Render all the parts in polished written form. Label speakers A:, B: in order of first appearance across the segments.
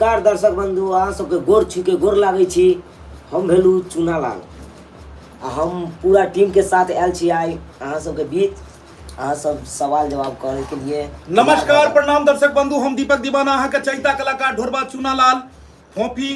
A: नमस्कार दर्शक बंधु, अहाँ सबके गोर छू के गोर लागै छी। हम भेलू चूनालाल आ हम पूरा टीम के साथ आयल छी आइ अहाँ सबके बीच अहाँ सब सवाल जवाब करे के लिए।
B: नमस्कार प्रणाम दर्शक बंधु, हम दीपक दीवाना अहाँ के चैता कलाकार ढोरबा चूनालाल फोफी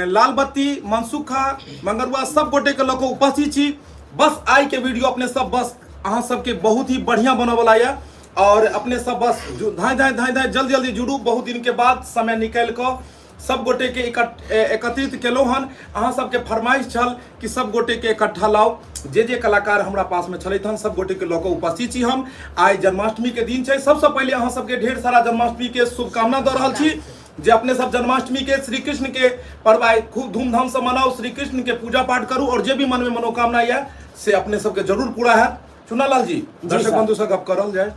B: लाल बत्ती मनसुखा मंगरुआ सब गोटे के लोग उपस्थित छी। बस आई के वीडियो अपने सब बस अहाँ सबके बहुत ही बढ़िया बनने वाला है और अपने सब बस धाय धाय धाय धाय जल्दी जल्दी जुड़ू। बहुत दिन के बाद समय निकाल कर सब गोटे के एकत्रित केलहुँ हन। अहाँ सबके फरमाइश छल कि सब गोटे के इकट्ठा लाओ। जे कलाकार हमरा पास में छलैथ हन सब गोटे के लऽ कऽ उपस्थित छी। हम आई जन्माष्टमी के दिन छै। सबसे पहले अहाँ सबके ढेर सारा जन्माष्टमी के शुभकामना दऽ रहल छी जे अपने सब जन्माष्टमी के श्री कृष्ण के पर्व खूब धूमधाम से मनाओ, श्री कृष्ण के पूजा पाठ करूँ और जे भी मन में मनोकामना है से अपने सबके जरूर पूरा है। चूनालाल जी दर्शक बंधु से गप करल जाए।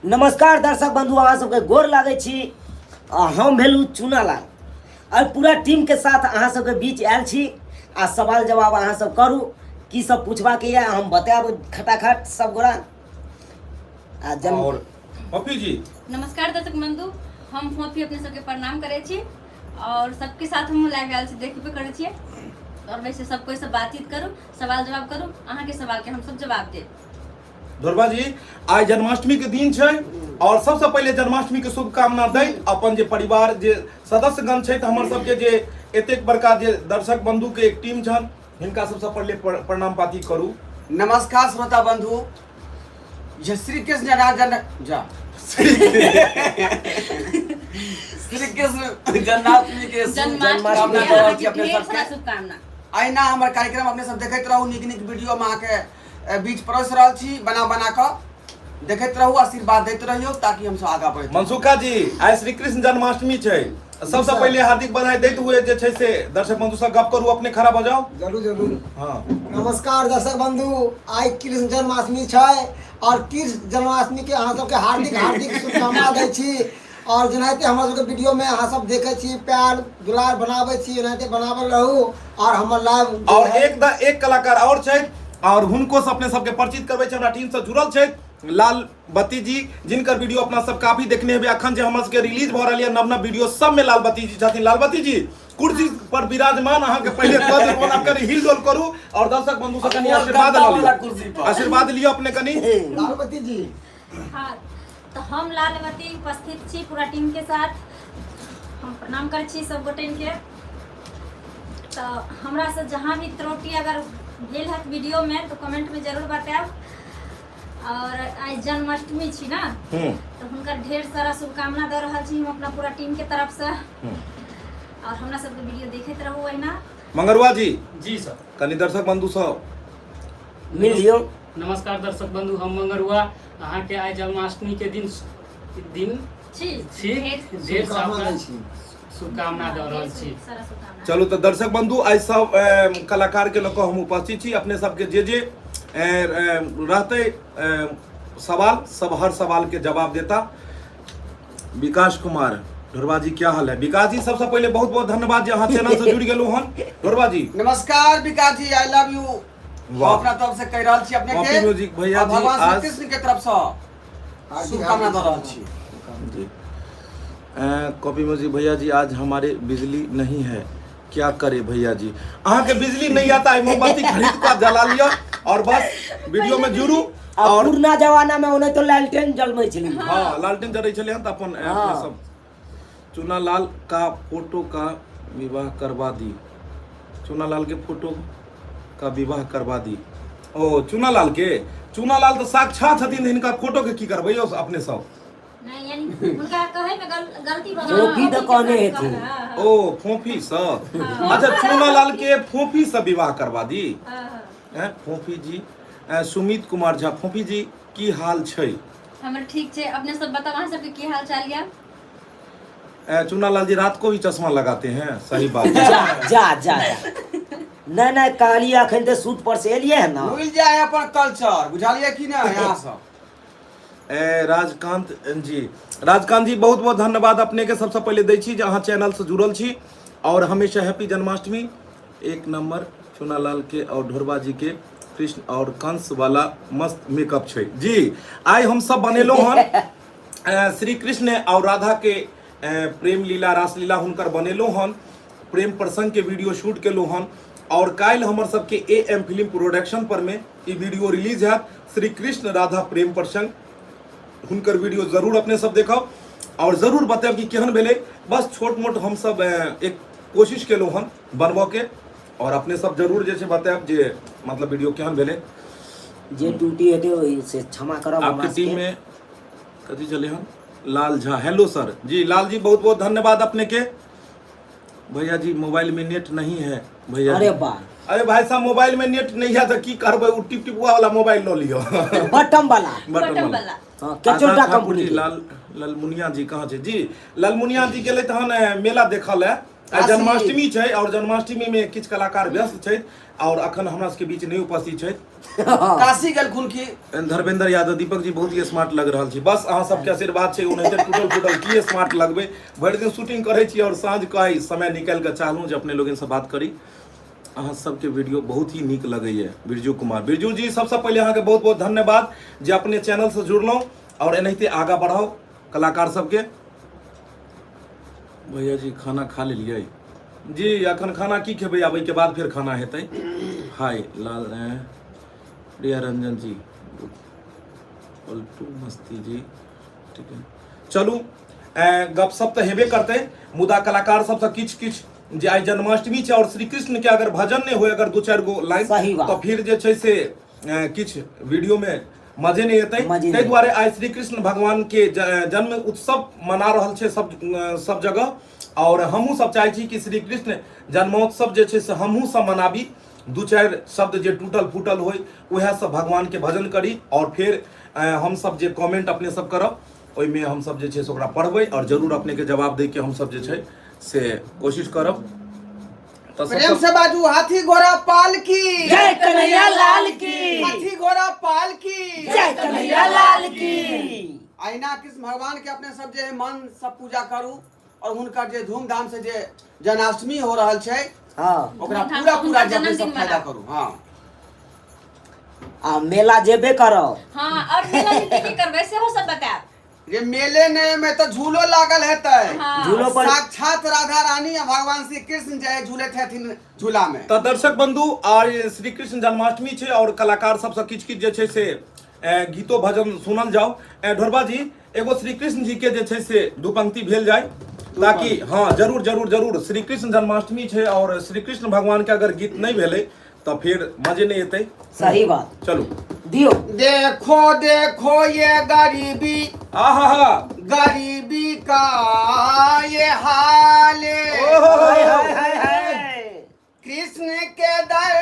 A: नमस्कार दर्शक बंधु, अहाँ सबके गोर लागै छी। हम भेलू चूनालाल और पूरा टीम के साथ अहाँ सबके बीच आयल छी आ सवाल जवाब अहाँ सब करू। की सब पूछबा के है हम बताएब खटाखट सब गोरा।
B: और फोफी जी
C: नमस्कार दर्शक बंधु, हम फोफी अपने सबके प्रणाम करे छी और सबके साथ हम लाइव आयल छी देखबे करे छी और वैसे सब कोई से बातचीत करू, सवाल जवाब करू, अहाँ के सवाल के हम सब जवाब दे।
B: ढोरबा जी आज जन्माष्टमी के दिन छै और सबसे पहले जन्माष्टमी के शुभकामना दैत अपन जे परिवार जे सदस्यगण छै हमर सबके जे एतेक बड़का जे दर्शक बंधु के एक टीम छन हिनका सबसे पहले प्रणाम पाती करू।
D: नमस्कार श्रोता बंधु, ये श्री कृष्ण जन्माष्टमी के
C: शुभकामना।
D: आइना हमारे कार्यक्रम अपने सब देखते रहू, निक निक वीडियो में आके बीच परोस रहल छी बना बना कर देखते रहू, आशीर्वाद देते रहियो ताकि हम सब आगा बढ़े।
B: मनसुखा जी आज श्री कृष्ण जन्माष्टमी छै, सबसे पहले हार्दिक बधाई देते हुए जे छै से दर्शक बंधु से गप करू, अपने खड़ा हो जाओ।
E: जरूर जरूर।
B: हाँ
E: नमस्कार दर्शक बंधु, आई कृष्ण जन्माष्टमी छै और कृष्ण जन्माष्टमी के अहाँ सबके हार्दिक हार्दिक शुभकामना दै छी। और जेनाहिते हमरा सबके वीडियो में अहाँ सब देखे छी प्यार दुलार बनाबै छी, एनाहिते बनावल रहू और हमर लाइव
B: और एक कलाकार और छै और हुनको से अपने सबके परिचित करबै छै। हमरा टीम से जुड़ल छै लाल बत्ती जी, जिनकर वीडियो अपना सब काफी देखने हेबै। अखन जे हमर सबके रिलीज भ रहल है नव नव वीडियो सब में लाल बत्ती जी छथिन। लाल बत्ती जी कुर्सी पर विराजमान, अहाँ के पहले कद बना कर हिल डोल करू और दर्शक बंधु से कनी आशीर्वाद लियो, आशीर्वाद लियो अपने कनी।
E: लाल बत्ती जी
C: हाँ, तो हम लाल बत्ती उपस्थित छी पूरा टीम के साथ। हम प्रणाम कर छी सब गोटे के। तो हमरा से जहाँ भी त्रुटि अगर भेल है वीडियो में तो कमेंट में जरूर बताएब। और आज जन्माष्टमी छी ना तो हुनकर ढेर सारा शुभकामना दे रहल छी हम अपना पूरा टीम के तरफ से। और हमरा सबके वीडियो देखते रहू। अहिना
B: मंगरुआ जी
F: जी सर
B: कनी दर्शक बंधु सब
A: मिल लियो।
F: नमस्कार दर्शक बंधु, हम मंगरुआ अहाँ के आइ जन्माष्टमी के दिन
C: छी
F: ढेर सारा शुभकामना दे रहल छी।
C: सारा शुभकामना।
B: चलो तो दर्शक बंधु आज सब कलाकार के लोग हम उपस्थित छी। अपने सबके जे रहते सवाल सब हर सवाल के जवाब देता। विकास कुमार ढोरबा जी क्या हाल है? विकास जी सबसे पहले बहुत बहुत धन्यवाद जी, अहाँ चैनल से जुड़ गेलू हन। ढोरबा जी
D: नमस्कार विकास जी, आई लव यू। अपना तरफ से कह रहल छी अपने
B: कॉपी
D: के
B: म्यूजिक भैया जी
D: भगवान
B: आज
D: श्री कृष्ण के तरफ से शुभकामना दे रहल छी।
B: कॉपी म्यूजिक भैया जी आज हमारे बिजली नहीं है, क्या करे भैया जी? अहाँ के बिजली नहीं आता है, मोमबत्ती खरीद कर जला लिया और बस वीडियो में जुड़ू। और
A: पुरना जमाना में उन्हें तो लालटेन जलमै छली।
B: हाँ लालटेन जरै छले हन त अपन अपने सब। चूनालाल का फोटो का विवाह करवा दी, चूनालाल के फोटो का विवाह करवा दी। ओ चूनालाल चूनालाल तो साक्षात छथिन, हिनका फोटो के की करबै अपने सब?
C: नहीं यानी उनका कहे में गलती
A: फोफी तो कहने हेती।
B: ओ फोफी स अच्छा चूनालाल के फोफी से विवाह करवा दी। फोफी जी सुमित कुमार झा, फोफी जी की हाल छै?
C: हमर ठीक छै, अपने सब बताओ अहाँ सबके की हाल चाल या?
B: चूनालाल जी रात को भी चश्मा लगाते हैं, सही बात
A: जा जा नहीं कहली अखन तो सूट पर से एलिए है ना।
D: भूल जाए अपन कल्चर, बुझालिए कि ना यहाँ सब।
B: राजकांत जी बहुत बहुत धन्यवाद अपने के सबसे पहले दै छी जे अहाँ चैनल से जुड़ल छी और हमेशा हैप्पी जन्माष्टमी। एक नंबर चूनालाल के और ढोरबा जी के कृष्ण और कंस वाला मस्त मेकअप छै जी। आई हम सब बनेलो हन श्री कृष्ण और राधा के प्रेम लीला रासलीला हुनकर बनेलो हन, प्रेम प्रसंग के वीडियो शूट केलो हन। और काल्हि हमर सबके AM फिल्म प्रोडक्शन पर में ई वीडियो रिलीज है, श्री कृष्ण राधा प्रेम प्रसंग। हुनकर वीडियो जरूर अपने सब देखब और जरूर बताब कि केहन भेलै। बस छोट मोट हम सब एक कोशिश केलो हन बनबऽ के, और अपने सब जरूर जे छै बताब जे मतलब वीडियो केहन भेलै।
A: जे टूटी हेतै ओहि से क्षमा करब।
B: आपकी टीम में कथी चले हन? लाल झा, हेलो सर जी। लाल जी बहुत बहुत धन्यवाद अपने के। भैया जी मोबाइल में नेट नहीं है भैया।
A: अरे
B: जी।
A: वाह,
B: अरे भाई साहब मोबाइल में नेट नहीं है तो की करबै, उ टिप टिपुआ वाला मोबाइल ल लियो।
A: बटम वाला।
C: बटन वाला।
A: हाँ, केचोटा
B: आशा ठाकुर
A: कंपनी
B: जी,
A: के।
B: लालमुनिया जी कहाँ छै जी? लालमुनिया जी गेलै तहन मेला देखल है।
D: काशी।
B: जन्माष्टमी छै और जन्माष्टमी में किछु कलाकार व्यस्त छै और अखन हमरा सबके बीच नहीं उपस्थित छै।
D: काशी गेलखुन की
B: धर्मेंद्र यादव, दीपक जी बहुत ही स्मार्ट लग रहा छी। बस अहाँ सबके आशीर्वाद छै, ओनाहिते टूटल फूटल की स्मार्ट लगबै। भरि दिन शूटिंग करै छी और साँझ के समय निकालि कऽ चाहलहुँ जे अपने लोगन से बात करी। अहाँ सबके वीडियो बहुत ही नीक लगैए। बिरजू कुमार, बिरजू जी सबसे पहले अहाँके बहुत बहुत धन्यवाद जे अपने चैनल से जुड़लहुँ और एनाहिते आगाँ बढ़ाओ कलाकार सबके। भैया जी खाना खा लेलियै जी? अखन खाना की खेबै, आबै के बाद फिर खाना हेतै। हाय लाल प्रिया रंजन जी, पलटू मस्ती जी, ठीक है। चलू गपशप तऽ हेबे करतै, मुदा कलाकार सबसँ किछु किछु जे आइ जन्माष्टमी छै और श्री कृष्ण के अगर भजन नहि होय, अगर दू चारि गो
A: सही
B: लाइन,
A: बात।
B: तो फिर जे छै से किछु वीडियो में मजे नहीं एतै।
A: मजे
B: ताहि
A: नहीं।
B: दुआरे आइ श्री कृष्ण भगवान के जन्म उत्सव मना रहल छै सब जगह, और हमहूँ सब चाहै छी कि श्री कृष्ण जन्मोत्सव जे छै से हमहूँ सब मनाबी। दू चारि शब्द जे टूटल फूटल होय उएह सब भगवान के भजन करी, और फिर हम सब जे कमेंट अपने सब करब ओहिमे हम सब जे छै से ओकरा पढ़बै और जरूर अपने के जवाब दै के हम सब जे छै से कोशिश करब। तऽ
D: प्रेम से बाजू, हाथी घोड़ा पाल की
A: जय कन्हैया लाल की।
D: हाथी घोड़ा पाल की
A: जय कन्हैया लाल की।
D: अहिना कृष्ण भगवान के अपने सब जे मन सब पूजा करू और हुनकर जे धूमधाम से जे जन्माष्टमी हो रहल छै
A: हाँ,
D: ओकरा
C: धूमधाम
D: पूरा
C: से
D: पूरा
C: हुनकर
D: जे अपने सब
C: जन्मदिन
D: फायदा
C: मनाऊ।
D: करू। हाँ
A: आ मेला जेबे करब।
C: हाँ, और मेला में की करबै सेहो सब बताएब।
D: ये मेले ने में तो झूलो लागल हेतै।
C: हाँ।
A: झूलो पर
D: साक्षात राधा रानी आ भगवान श्री कृष्ण जे झूले थेथिन झूला में।
B: तऽ दर्शक बंधु आइ श्री कृष्ण जन्माष्टमी छै और कलाकार सबसँ किछु किछु जे छै से गीतो भजन सुनल जाओ। ढोरबा जी एगो श्री कृष्ण जी के जे छै से दू पंक्ति भेल जाय, ताकि हाँ जरूर जरूर जरूर। श्री कृष्ण जन्माष्टमी छै और श्री कृष्ण भगवान के अगर गीत नहीं भेलै तो फिर मजे नहीं एतै।
A: सही बात।
B: चलू।
A: दियो।
D: देखो देखो ये गरीबी,
B: आहा
D: गरीबी का ये हाल,
A: हाय हाय हाय हाय।
D: कृष्ण के दर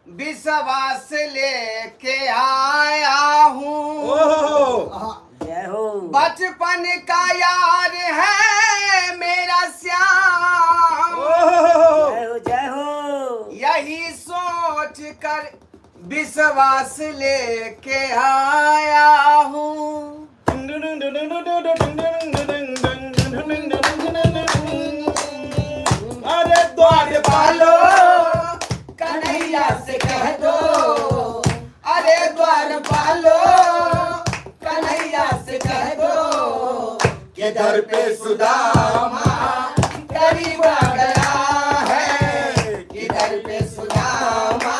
D: विश्वास लेके आया हूँ।
B: ओहो
A: जय हो।
D: बचपन का यार है मेरा श्याम,
B: ओहो
A: जय हो जय हो।
D: यही सोच कर विश्वास लेके आया हूँ।
B: अरे द्वार
D: पालो कन्हैया से कह दो, अरे द्वार पालो कन्हैया से कह दो कि दर पे सुदामा करीब आ गया है, कि दर पे सुदामा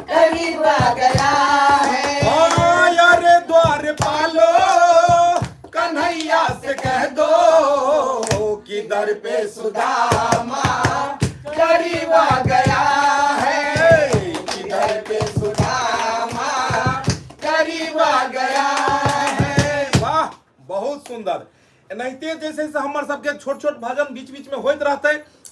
D: करीब आ गया है।
B: अरे द्वार पालो कन्हैया से कह दो कि दर पे
D: सुदामा करीब आ गया है, कि दर पे सुदामा करीब आ गया है।
B: वाह बहुत सुंदर। एनाहिते जैसे से हमर सबके छोट छोट भजन बीच बीच में होइत रहते।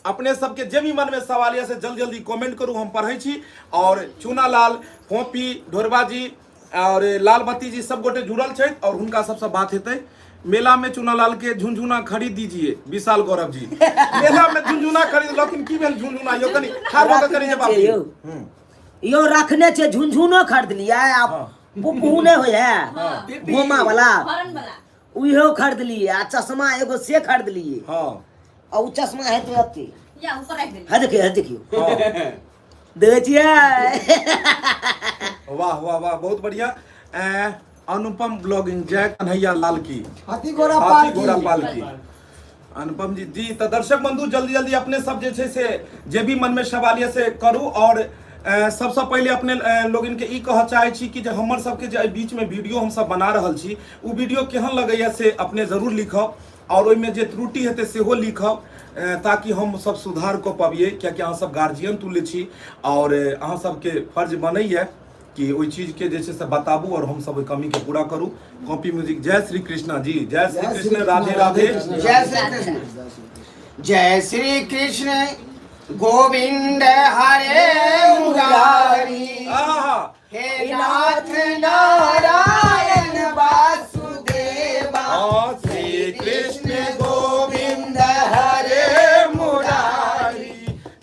B: अपने सबके जे भी मन में सवाल है से जल्दी जल्दी कमेंट करू, हम पढ़ै छी। और चूनालाल, फोपी, ढोरबा जी और लालबत्ती जी सब गोटे जुड़ल छै और हुनका सबसे बात हेतै। मेला में चूनालाल के झुनझुना खरीद दीजिए, विशाल गौरव जी। मेला में झुनझुना खरीद, लेकिन की भेल झुनझुना यो कनी ठार भऽ कऽ करी जवाब दियौ।
A: यो रखने छे, झुनझुनो खरीद लिया आप। पुपू नहीं होय है घोमा वाला,
C: हॉर्न वाला।
A: उहो खरीद लिए। आ चश्मा एगो से खरीद लिए।
B: हां
A: और उ चश्मा है तो अति
C: या ऊपर रख देलिए।
A: है, देखियो है देखियो।
B: हां
A: देखिए।
B: वाह वाह वाह बहुत बढ़िया। अनुपम ब्लॉगिंग, जय कन्हैया लाल की,
E: हाथी घोड़ा
B: हाथी
E: पाल
B: घोड़ा
E: की।
B: पाल की। अनुपम जी जी तो दर्शक बंधु जल्दी जल्दी अपने सब जे छै से जे भी मन में सवाल ये से करू और सबसे पहले अपने लोगन के ई कह चाहे छी कि जे हमर सबके जे बीच में वीडियो हम सब बना रहल छी उ वीडियो केहन लगैया से अपने जरूर लिखब और ओइमे जे त्रुटि हेतै सेहो लिखब ताकि हम सब सुधार कऽ पाबियै कियाकि अहाँ सब गार्जियन तुल्य छी और अहाँ सबके फर्ज बनैया कि ओइ चीज के जे छै से बताबू और हम सब ओइ कमी के पूरा करू। कॉपी म्यूजिक जय श्री कृष्णा जी, जय श्री कृष्ण, राधे राधे,
D: जय श्री कृष्ण। जय श्री कृष्ण गोविंद हरे मुरारी,
B: आहा
D: हे नाथ नारायण वासुदेवा,
B: श्री कृष्ण
D: गोविंद हरे मुरारी,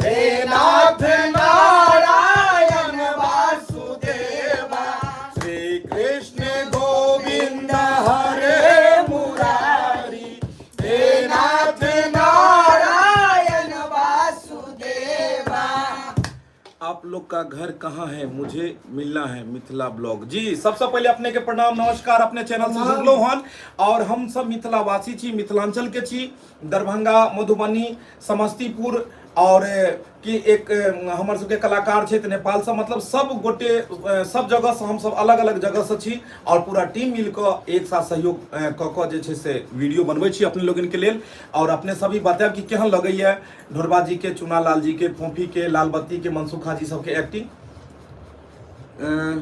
D: हे नाथ नारायण वासुदेवा,
B: श्री कृष्ण गोविंद हरे मुरारी,
D: हे नाथ नारायण वासुदेवा।
B: आप लोग का घर कहाँ है, मुझे मिलना है मिथिला ब्लॉग। जी सबसे पहले अपने के प्रणाम नमस्कार, अपने चैनल से जुड़लो हन और हम सब मिथिलावासी छी, मिथिलांचल के छी, दरभंगा मधुबनी समस्तीपुर और कि एक हमर सबके कलाकार छै नेपाल से, मतलब सब गोटे सब जगह से हम सब अलग अलग जगह से छी और पूरा टीम मिलकर एक साथ सहयोग क के जे छै से वीडियो बनबै छी अपने लोगन के लेल। और अपने सभी बतायब कि केहन लगैया ढोरबा जी के, चूनालाल जी के, फोफी के, लाल बत्ती के, मनसुखा जी सबके एक्टिंग।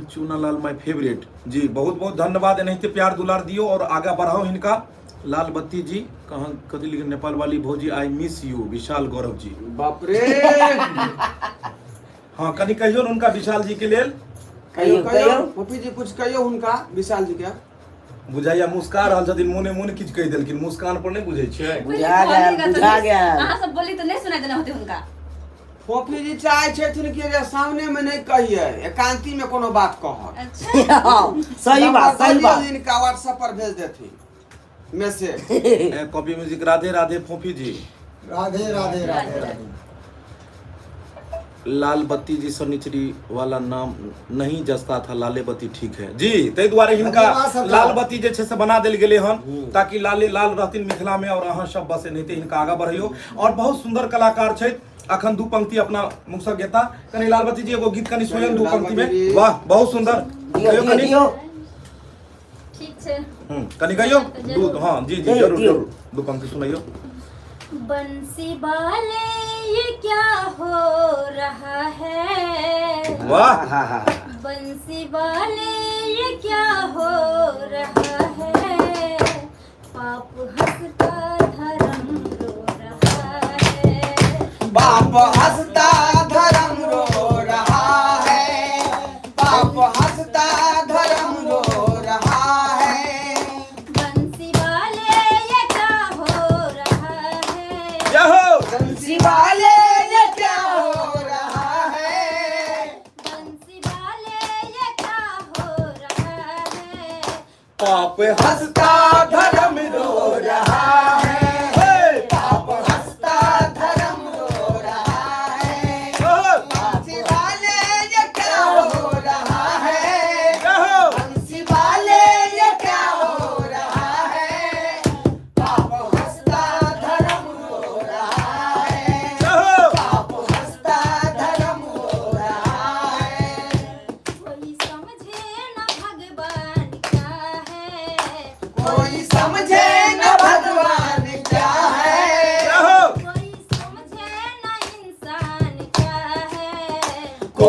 B: चूनालाल माय फेवरेट जी, बहुत बहुत धन्यवाद, एनाहिते प्यार दुलार दियो और आगे बढ़ाओ हिनका। लाल बत्ती जी कहाँ कथी लिखे, नेपाल वाली भौजी आई मिस यू, विशाल गौरव जी।
D: बाप रे
B: हाँ कनी कहियो न उनका विशाल जी के लेल।
D: कहियो पप्पी जी कुछ कहियो हुनका विशाल जी के।
B: बुझाइया मुस्का रहल छथिन, मुने मुने किछ कहि देलखिन, मुस्कान पर नहीं बुझै छै।
A: बुझा गेल।
G: अहाँ सब बोली तो नहीं सुनाई देना होते उनका।
D: पप्पी जी चाहे छथिन कि जे सामने में नहीं कहिए, एकांती में कोनो बात कहत।
G: अच्छा
A: सही बात, सही बात।
D: इनका व्हाट्सएप पर भेज देथिन message.
B: Copy music Radhe Radhe Fofi जी,
E: राधे राधे राधे राधे।
B: लाल बत्ती जी सनिचरी वाला नाम नहीं जसता था, लाले बत्ती ठीक है जी, तै दुआरे हिनका लाल बत्ती जे छै से बना देल गेलै हन ताकि लाले लाल रहथिन मिथिला में और अहाँ सब बस एनाहिते हिनका आगा बढ़ियो। और बहुत सुंदर कलाकार छै, अखन दू पंक्ति अपना मुख से गेता। कनी लाल बत्ती जी एगो गीत कनी स्वयं दू पंक्ति में, वाह बहुत सुंदर
A: दियो
C: ठीक छै।
B: कनी कहियो दूध, हाँ जी जी जरूर जरूर दू पंक्ति सुनाइयो।
C: बंसी वाले ये क्या हो रहा है,
B: वाह
C: बंसी वाले ये क्या हो रहा है, पाप हंसता धर्म रो रहा है,
D: बाप हंसता धर्म रो रहा है, बाप हंसता धर्म रो रहा है,
C: बंसी वाले ये क्या हो रहा है,
D: बंसी वाले ये क्या हो रहा है,
C: बंसी वाले ये क्या हो रहा है,
B: पाप
D: हंसता धर्म रो रहा है, पाप हंसता धर्म रो रहा है, बंसी वाले ये क्या हो रहा है, बंसी वाले ये क्या हो रहा है, पाप हंसता धर्म रो रहा है, पाप हंसता धर्म रो रहा है।
C: कोई समझे न भगवान क्या है,
D: कोई समझे न भगवान क्या है,
C: कोई समझे न इंसान क्या है,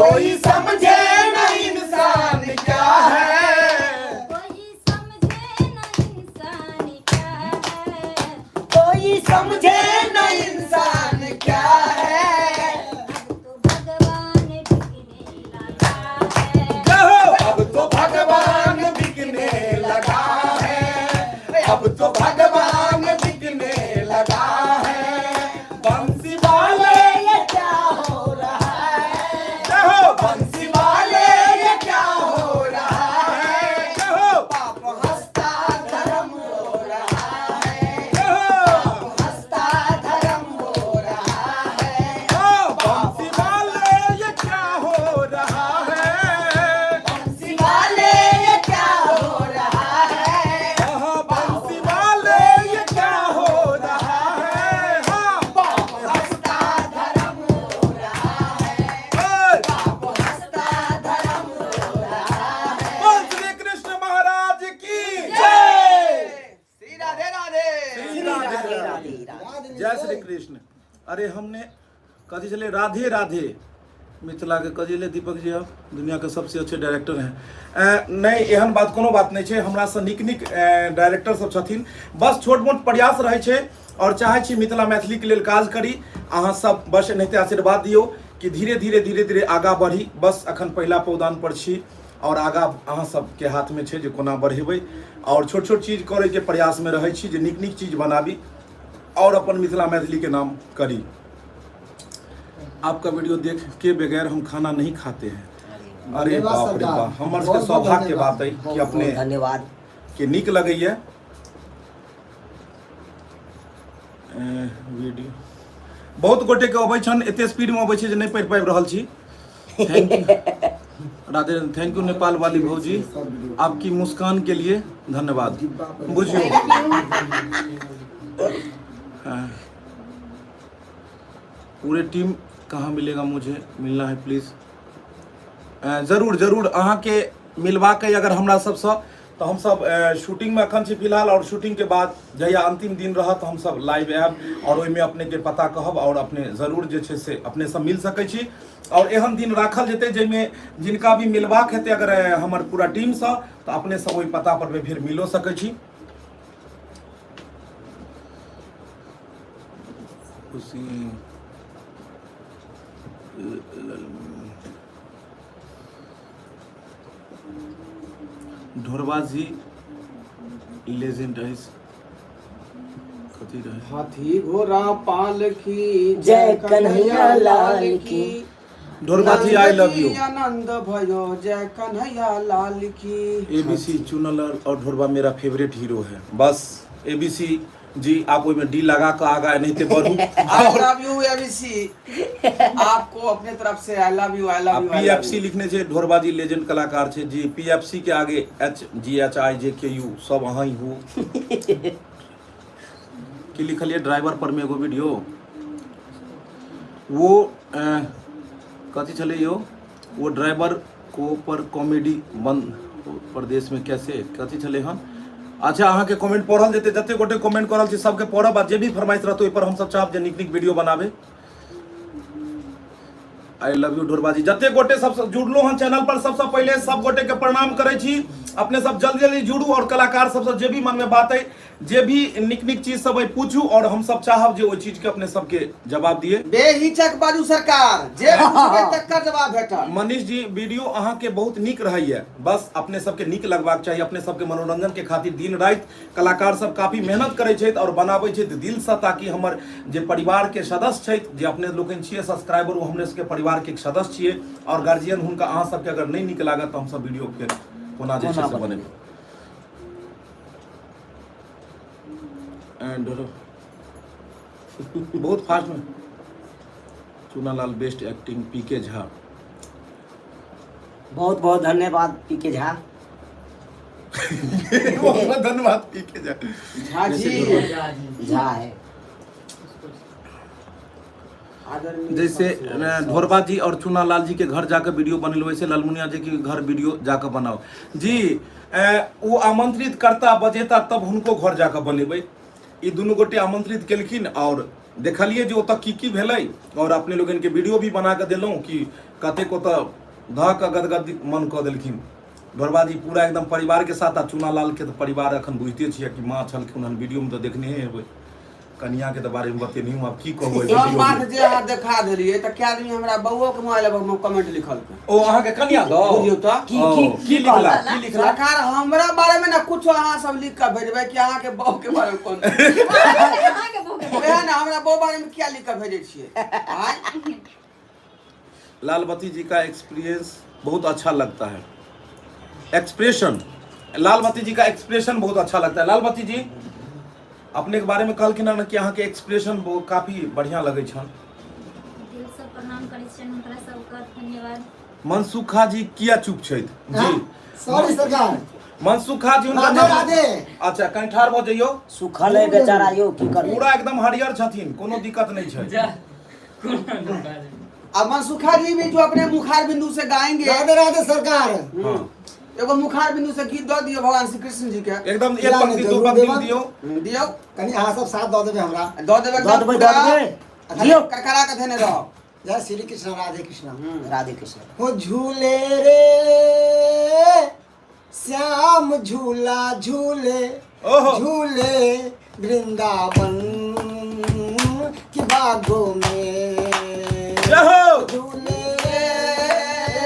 D: कोई समझे न इंसान क्या है,
C: कोई समझे न इंसान क्या है,
D: कोई समझे न इंसान क्या है,
C: अब तो भगवान बिकने लगा है,
D: अब तो भगवान बिकने लगा है, बंसी वाले ये क्या हो रहा है, बंसी वाले ये क्या हो रहा है, पाप हंसता धर्म रो रहा है, पाप हंसता धर्म रो
B: जय श्री कृष्ण। अरे हमने कथी चले राधे राधे मिथिला के कजिले दीपक जी अब दुनिया के सबसे अच्छे डायरेक्टर हैं। नहीं एहन बात कोनो बात नहीं है, हमरा से नीक नीक डायरेक्टर सब छथिन, बस छोट मोट प्रयास रहे छे और चाहे छी मिथिला मैथिली के लिए काज करी। अहाँ सब बस एनाहिते आशीर्वाद दियो कि धीरे धीरे आगा बढ़ी। बस अखन पहला पौदान पर छी और आगा अहाँ सबके हाथ में छे जे कोना बढ़ेबै और छोट छोट चीज करे के प्रयास में रहे छी जे नीक नीक चीज बनाबी और अपन मिथिला मैथिली के नाम करी। आपका वीडियो देख के बगैर हम खाना नहीं खाते हैं। अरे बाप रे बाप, हमारे सबके सौभाग्य के बात है कि अपने
A: धन्यवाद
B: के नीक लगैए वीडियो। बहुत गोटे के अबै छन, एते स्पीड में अबै छै जे नहीं पढ़ पाबि रहल छी। Thank you Radhe, thank you Nepal वाली भौजी, आपकी मुस्कान के लिए धन्यवाद। बुझियो हाँ। पूरे टीम कहाँ मिलेगा, मुझे मिलना है प्लीज। जरूर जरूर अहाँ के मिलवा के अगर हमरा सबसे तो हम सब शूटिंग में अखन छी फिलहाल, और शूटिंग के बाद जहिया अंतिम दिन रहत हम सब लाइव आयब और ओहिमे अपने के पता कहब और अपने जरूर जे छै से अपने सब मिल सकै छी। और एहन दिन राखल जेतै जाहिमे जिनका भी मिलबाक हेतै अगर हमर पूरा टीम से तो अपने सब ओहि पता पर फिर मिलो सकै छी। खुशी ढोरबा जी लेजेंड है, कथी रहे?
D: हाथी घोड़ा पालकी
A: जय कन्हैया लाल की।
B: ढोरबा जी आई लव यू।
D: आनंद भयो जय कन्हैया लाल की।
B: एबीसी चुनल और ढोरबा मेरा फेवरेट हीरो है। बस एबीसी जी आप में डी लगा कर आगा नहीं बढ़ू।
D: आई लव यू एबीसी, आपको अपने तरफ से आई लव यू।
B: पीएफसी लिखने से ढोरबा जी लेजेंड कलाकार छे जी। पीएफसी के आगे HGHIJKU सब अहाँ ही हो। की लिखलिए ड्राइवर पर में एगो वीडियो वो कथी चले यो, वो ड्राइवर को पर कॉमेडी बंद प्रदेश में कैसे कथी चले हम। अच्छा अहाँ के कमेंट पढ़ल जेते, जते गोटे कमेंट करल छी सबके पढ़ब, जे भी फरमाइश रहतो ओइ पर हम सब चाहब जे नीक नीक वीडियो बनाबे। आई लव यू ढोरबा जी। जते गोटे सब जुड़लो हन चैनल पर सबसे पहले सब गोटे के प्रणाम करे छी। अपने सब जल्दी जल्दी जुड़ू और कलाकार सब जे भी मन में बात है, जे भी निक निक चीज सब है पूछू और हम सब चाहब जे ओइ चीज के अपने सबके जवाब दिए।
D: बेहिचक बाजू सरकार, जे पूछबे तकर जवाब भेटत।
B: मनीष जी वीडियो अहाँ के बहुत नीक रहैया, बस अपने सबके नीक लगबाक चाहिए। अपने सबके मनोरंजन के खातिर दिन रात कलाकार सब काफी मेहनत करे छथि और बनाबै छथि दिल से, ताकि हमर जे परिवार के सदस्य छथि, जे अपने लोकनि छियै सब्सक्राइबर, वो हमरे सबके परिवार के एक सदस्य छियै और गार्जियन हुनका अहाँ सबके अगर नहीं नीक लागत तो हम सब वीडियो फिर कोना जे छै से बनेबै। एंड बहुत फास्ट में चुनालाल बेस्ट एक्टिंग पीके झा।
A: बहुत बहुत धन्यवाद पीके झा।
B: बहुत धन्यवाद पीके झा।
D: झा जी
A: झा है
B: जैसे ढोरबा जी और चुनालाल जी के घर जाकर वीडियो बनेलो, वैसे लालमुनिया जी के घर वीडियो जाकर बनाओ जी। वो आमंत्रित करता बजेता तब हुनको घर जाकर बनेबै। ई दुनू गोटे आमंत्रित केलखिन और देखलिए जो ओतऽ की भेलै और अपने लोगन के वीडियो भी बना के देलहुँ कि कतेक ओतऽ ध के गदगद मन कऽ देलखिन। ढोरबा जी पूरा एकदम परिवार के साथ, आ चुनालाल के तो परिवार अखन बुझते छियै कि माँ छलखिन हन, वीडियो में तो देखने हेबै। कन्या के तो बारे में बतेनी हूं, अब की कहबै।
D: सब बात जे अहाँ देखा देलिए त क्या आदमी हमरा बउओ के मोबाइल पर कमेंट लिखल के
B: ओ अहाँ के कन्या दो
D: बुझियो त
B: की लिखला की लिखला।
D: सरकार हमरा बारे में ना कुछ अहाँ सब लिख के भेजबै कि अहाँ के बहू के बारे में कोन
G: अहाँ के बहू के
D: ओहे ना हमरा बहू बारे में क्या लिख के भेजै छियै।
B: लालबत्ती जी का एक्सपीरियंस बहुत अच्छा लगता है। एक्सप्रेशन लालबत्ती जी का एक्सप्रेशन बहुत अच्छा लगता है। लालबत्ती जी अपने के बारे में कहलखिन ना कि अहाँ के एक्सप्रेशन काफी बढ़िया लगे छन।
C: दिल से प्रणाम करै छियनि हुनकरा सबके, धन्यवाद।
B: मनसुखा जी किया चुप छथि जी?
E: सॉरी सरकार।
B: मनसुखा जी उनका
E: राधे राधे।
B: अच्छा कहीं ठाड़ भ जइयो।
A: सुखल है बेचारा यो की करे।
B: पूरा एकदम हरियर छथिन, कोनो दिक्कत नहीं छै।
F: जा
D: अब मनसुखा जी भी जो अपने मुखार बिंदु से गाएंगे।
E: राधे राधे सरकार।
B: हाँ
D: एगो मुखार बिंदु से गीत दो दियो भगवान श्री कृष्ण जी के।
B: एकदम एक
E: या
B: पंक्ति
E: नहीं,
B: दो
E: जरूर
B: पंक्ति
E: देबन।
B: दियो।
D: दियो
E: कनी अहाँ सब साथ दऽ देबै हमरा।
D: दो देबे
A: दऽ देबै, दऽ देबै। दियो।
D: करकरा के देने रहो।
E: जय श्री कृष्ण राधे कृष्ण।
A: राधे कृष्ण।
E: हो झूले रे श्याम झूला झूले
B: ओहो।
E: झूले वृंदावन की बागों में
B: जय हो।
E: झूले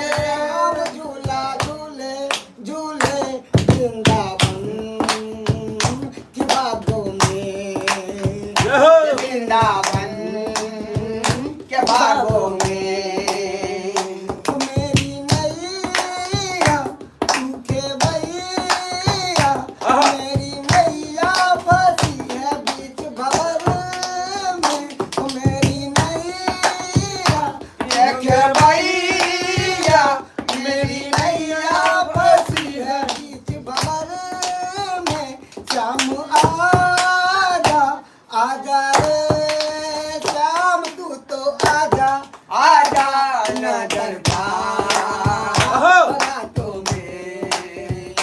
E: श्याम झूला झूले झूले वृंदावन की बागों में
B: जय हो।
D: वृंदावन के बागों में
E: मेरी नैया तू के भैया
B: आहा।
E: मेरी मैया फंसी है बीच भंवर में मेरी नैया
D: के भैया
E: मेरी नैया फंसी है बीच भंवर में श्याम आजा आजा रे श्याम तू तो आजा
D: आजा नजर
B: अहो।
D: बातों में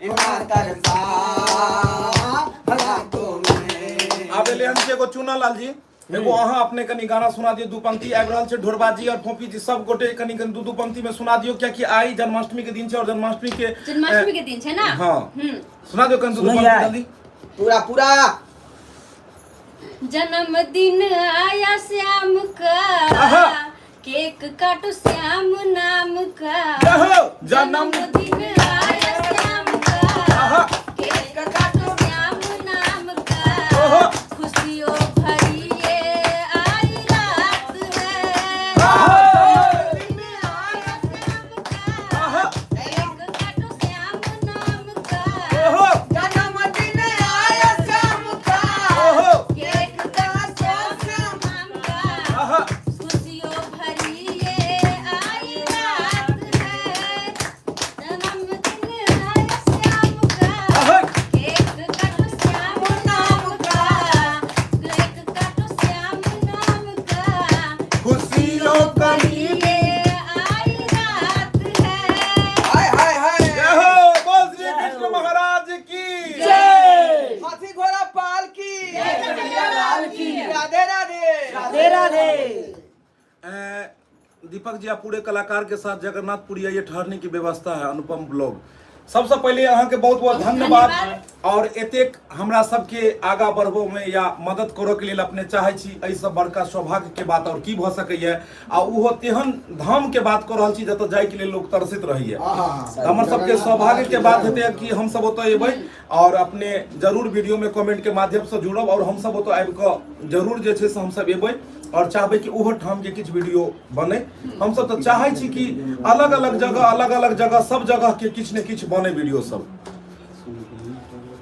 D: नजर बातों में।
B: आब एले हन एगो चुना लाल जी, एगो अहाँ अपने कनी गाना सुना दियो, दू पंक्ति आबि रहल छै। ढोरबा जी और फोफी जी सब गोटे कनी कनी दू पंक्ति में सुना दियो, कियाकि आई जन्माष्टमी के दिन छै और जन्माष्टमी
G: के दिन है ना।
B: हाँ सुना दियो कनी दू
A: सुनाइए।
B: पंक्ति जल्दी।
D: पूरा पूरा
G: जन्मदिन आया श्याम
B: आहा।
G: का, केक काटो श्याम नाम का।
B: जय हो। जन्म
G: जन्मदिन आया श्याम का,
B: आहा।
G: केक काटो श्याम नाम
B: ओहो।
G: का। खुशियों भरी ये आई रात है।
B: आहा।
G: जन्मदिन आया श्याम का,
B: आहा।
G: केक काटो श्याम नाम का।
B: ओहो।
D: जन्मदिन आया श्याम का।
B: ओहो।
G: केक काटो श्याम नाम का।
B: आहा।
G: खुशियों भरी ये आई रात है। जन्मदिन आया श्याम का,
B: आहा।
G: केक काटो श्याम नाम का। केक काटो श्याम नाम का।
B: खुशियों
G: भरी ये आई रात है।
D: हाय हाय हाय।
B: जय हो। बोल श्री कृष्ण महाराज की
A: जय।
D: हाथी घोड़ा पाल की
A: लाल की।
D: राधे राधे।
A: राधे राधे।
B: दीपक जी, आप पूरे कलाकार के साथ जगन्नाथपुरी ये ठहरने की व्यवस्था है, अनुपम ब्लॉग। सबसे पहले अहाँ के बहुत बहुत धन्यवाद। और एतेक हमरा सबके आगा बढ़बो में या मदद करो के लिए अपने चाहे छी, एहि सब बड़का सौभाग्य के बात और की भ सकैया। आ उहो तेहन धाम के बात कर रहल छी जतऽ जाय के लिए लोग तरसित रहैया। हमर सबके सौभाग्य के बात हेतै कि हम सब ओतऽ एबै और अपने जरूर वीडियो में कमेंट के माध्यम से जुड़ब और हम सब ओतऽ आबि कऽ जरूर जे छै से हम सब एबै और चाहबै कि ओहो ठाम के किछु वीडियो बने। हम सब तऽ चाहै छी कि अलग अलग जगह सब जगह के किछु ने किछु बने वीडियो सब।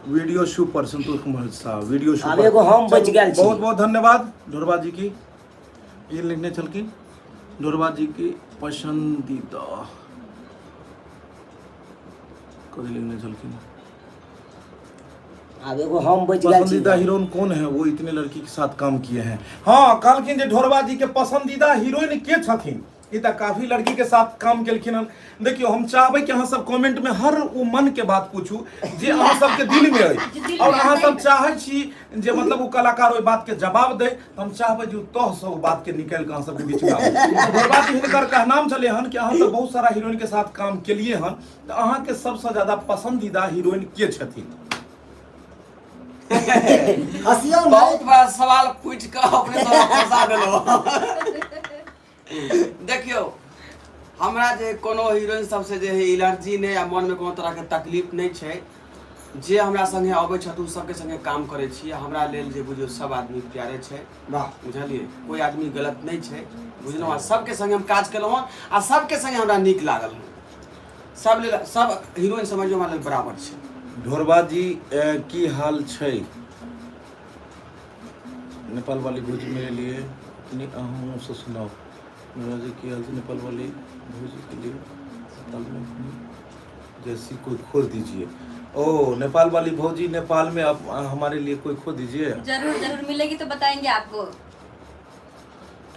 B: वीडियो शूट पर संतोष कुमार साहब वीडियो शूट
A: आब एगो हम बच गेल छी।
B: बहुत बहुत धन्यवाद ढोरबा जी की। ये लिखने छलखिन ढोरबा जी की पसंदीदा कभी लिखने छलखिन
A: आब एगो हम बच गेल छी।
B: पसंदीदा हीरोइन कौन है, वो इतने लड़की के साथ काम किए हैं। हाँ कहलखिन जे ढोरबा जी के पसंदीदा हीरोइन के छथिन, ई तऽ काफी लड़की के साथ काम केलखिन हन। देखियो हम चाहबै कि अहाँ सब कमेंट में हर वो मन के बात पूछू जे अहाँ सबके दिल में है और अहाँ सब चाहै छी जे मतलब वो कलाकार ओहि बात के जवाब दे, तो हम चाहबै जे तह से वो बात के निकाल के अहाँ सबके बीच में आबे। ढोरबा जी हिनकर कहनाम छलै हन कि अहाँ सब बहुत सारा हीरोइन के साथ काम केलिए हन, तो अहाँ के सबसे ज्यादा पसंदीदा हीरोइन के छथिन?
E: हसियौ नहीं।
D: बहुत बड़ा सवाल पूछ के अपने सब फंसा देलो। देखियो हमरा जे कोनो हीरोइन सबसे जे है एलर्जी नहीं या मन में कोनो तरह के तकलीफ नहीं छै, जे हमरा संगे आबै छथु सबके संगे काम करै छी। हमरा लेल जे बुझियो सब आदमी प्यारे छै,
E: वाह
D: बुझलिए कोई आदमी गलत नहीं छै, बुझलहुँ। आ सबके संगे हम काज केलहुँ हँ आ सबके संगे हमरा नीक लागल हँ। सब लेल सब हीरोइन समझियो हमरा लेल बराबर छै।
B: ढोरबा जी की हाल छै? नेपाल वाली भोज मेरे लिए अहूँ से सुनाओ। ढोरबा जी की हाल छै? नेपाल वाली भोज के लिए नेपाल में जैसी कोई खोज दीजिए। ओ नेपाल वाली भौजी, नेपाल में आप हमारे लिए कोई खोज दीजिए।
G: जरूर जरूर मिलेगी तो बताएंगे आपको।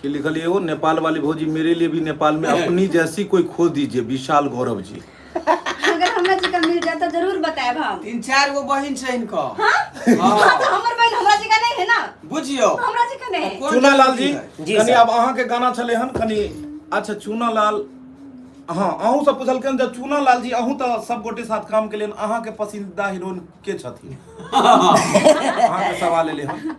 B: कि लिखल है वो नेपाल वाली भौजी मेरे लिए भी नेपाल में अपनी जैसी कोई खोज दीजिए। विशाल गौरव जी।
G: अगर हमरा तो जरूर बताएब हम।
D: 3-4 गो बहिन छै इनका।
G: हाँ हाँ, तो हमर बहन हमरा जगह नहीं है ना,
D: बुझियो
G: हमरा जगह नहीं है।
B: चूना लाल जी
A: जी
B: कनी
A: सर।
B: अब अहाँ के गाना चले हन कनी। अच्छा चूना लाल, हाँ अहूँ सब पूछलखिन जब चूना लाल जी अहूँ तो सब गोटे साथ काम के लिए अहाँ के पसंदीदा हीरोइन के छथिन? अहाँ के सवाल एले हन।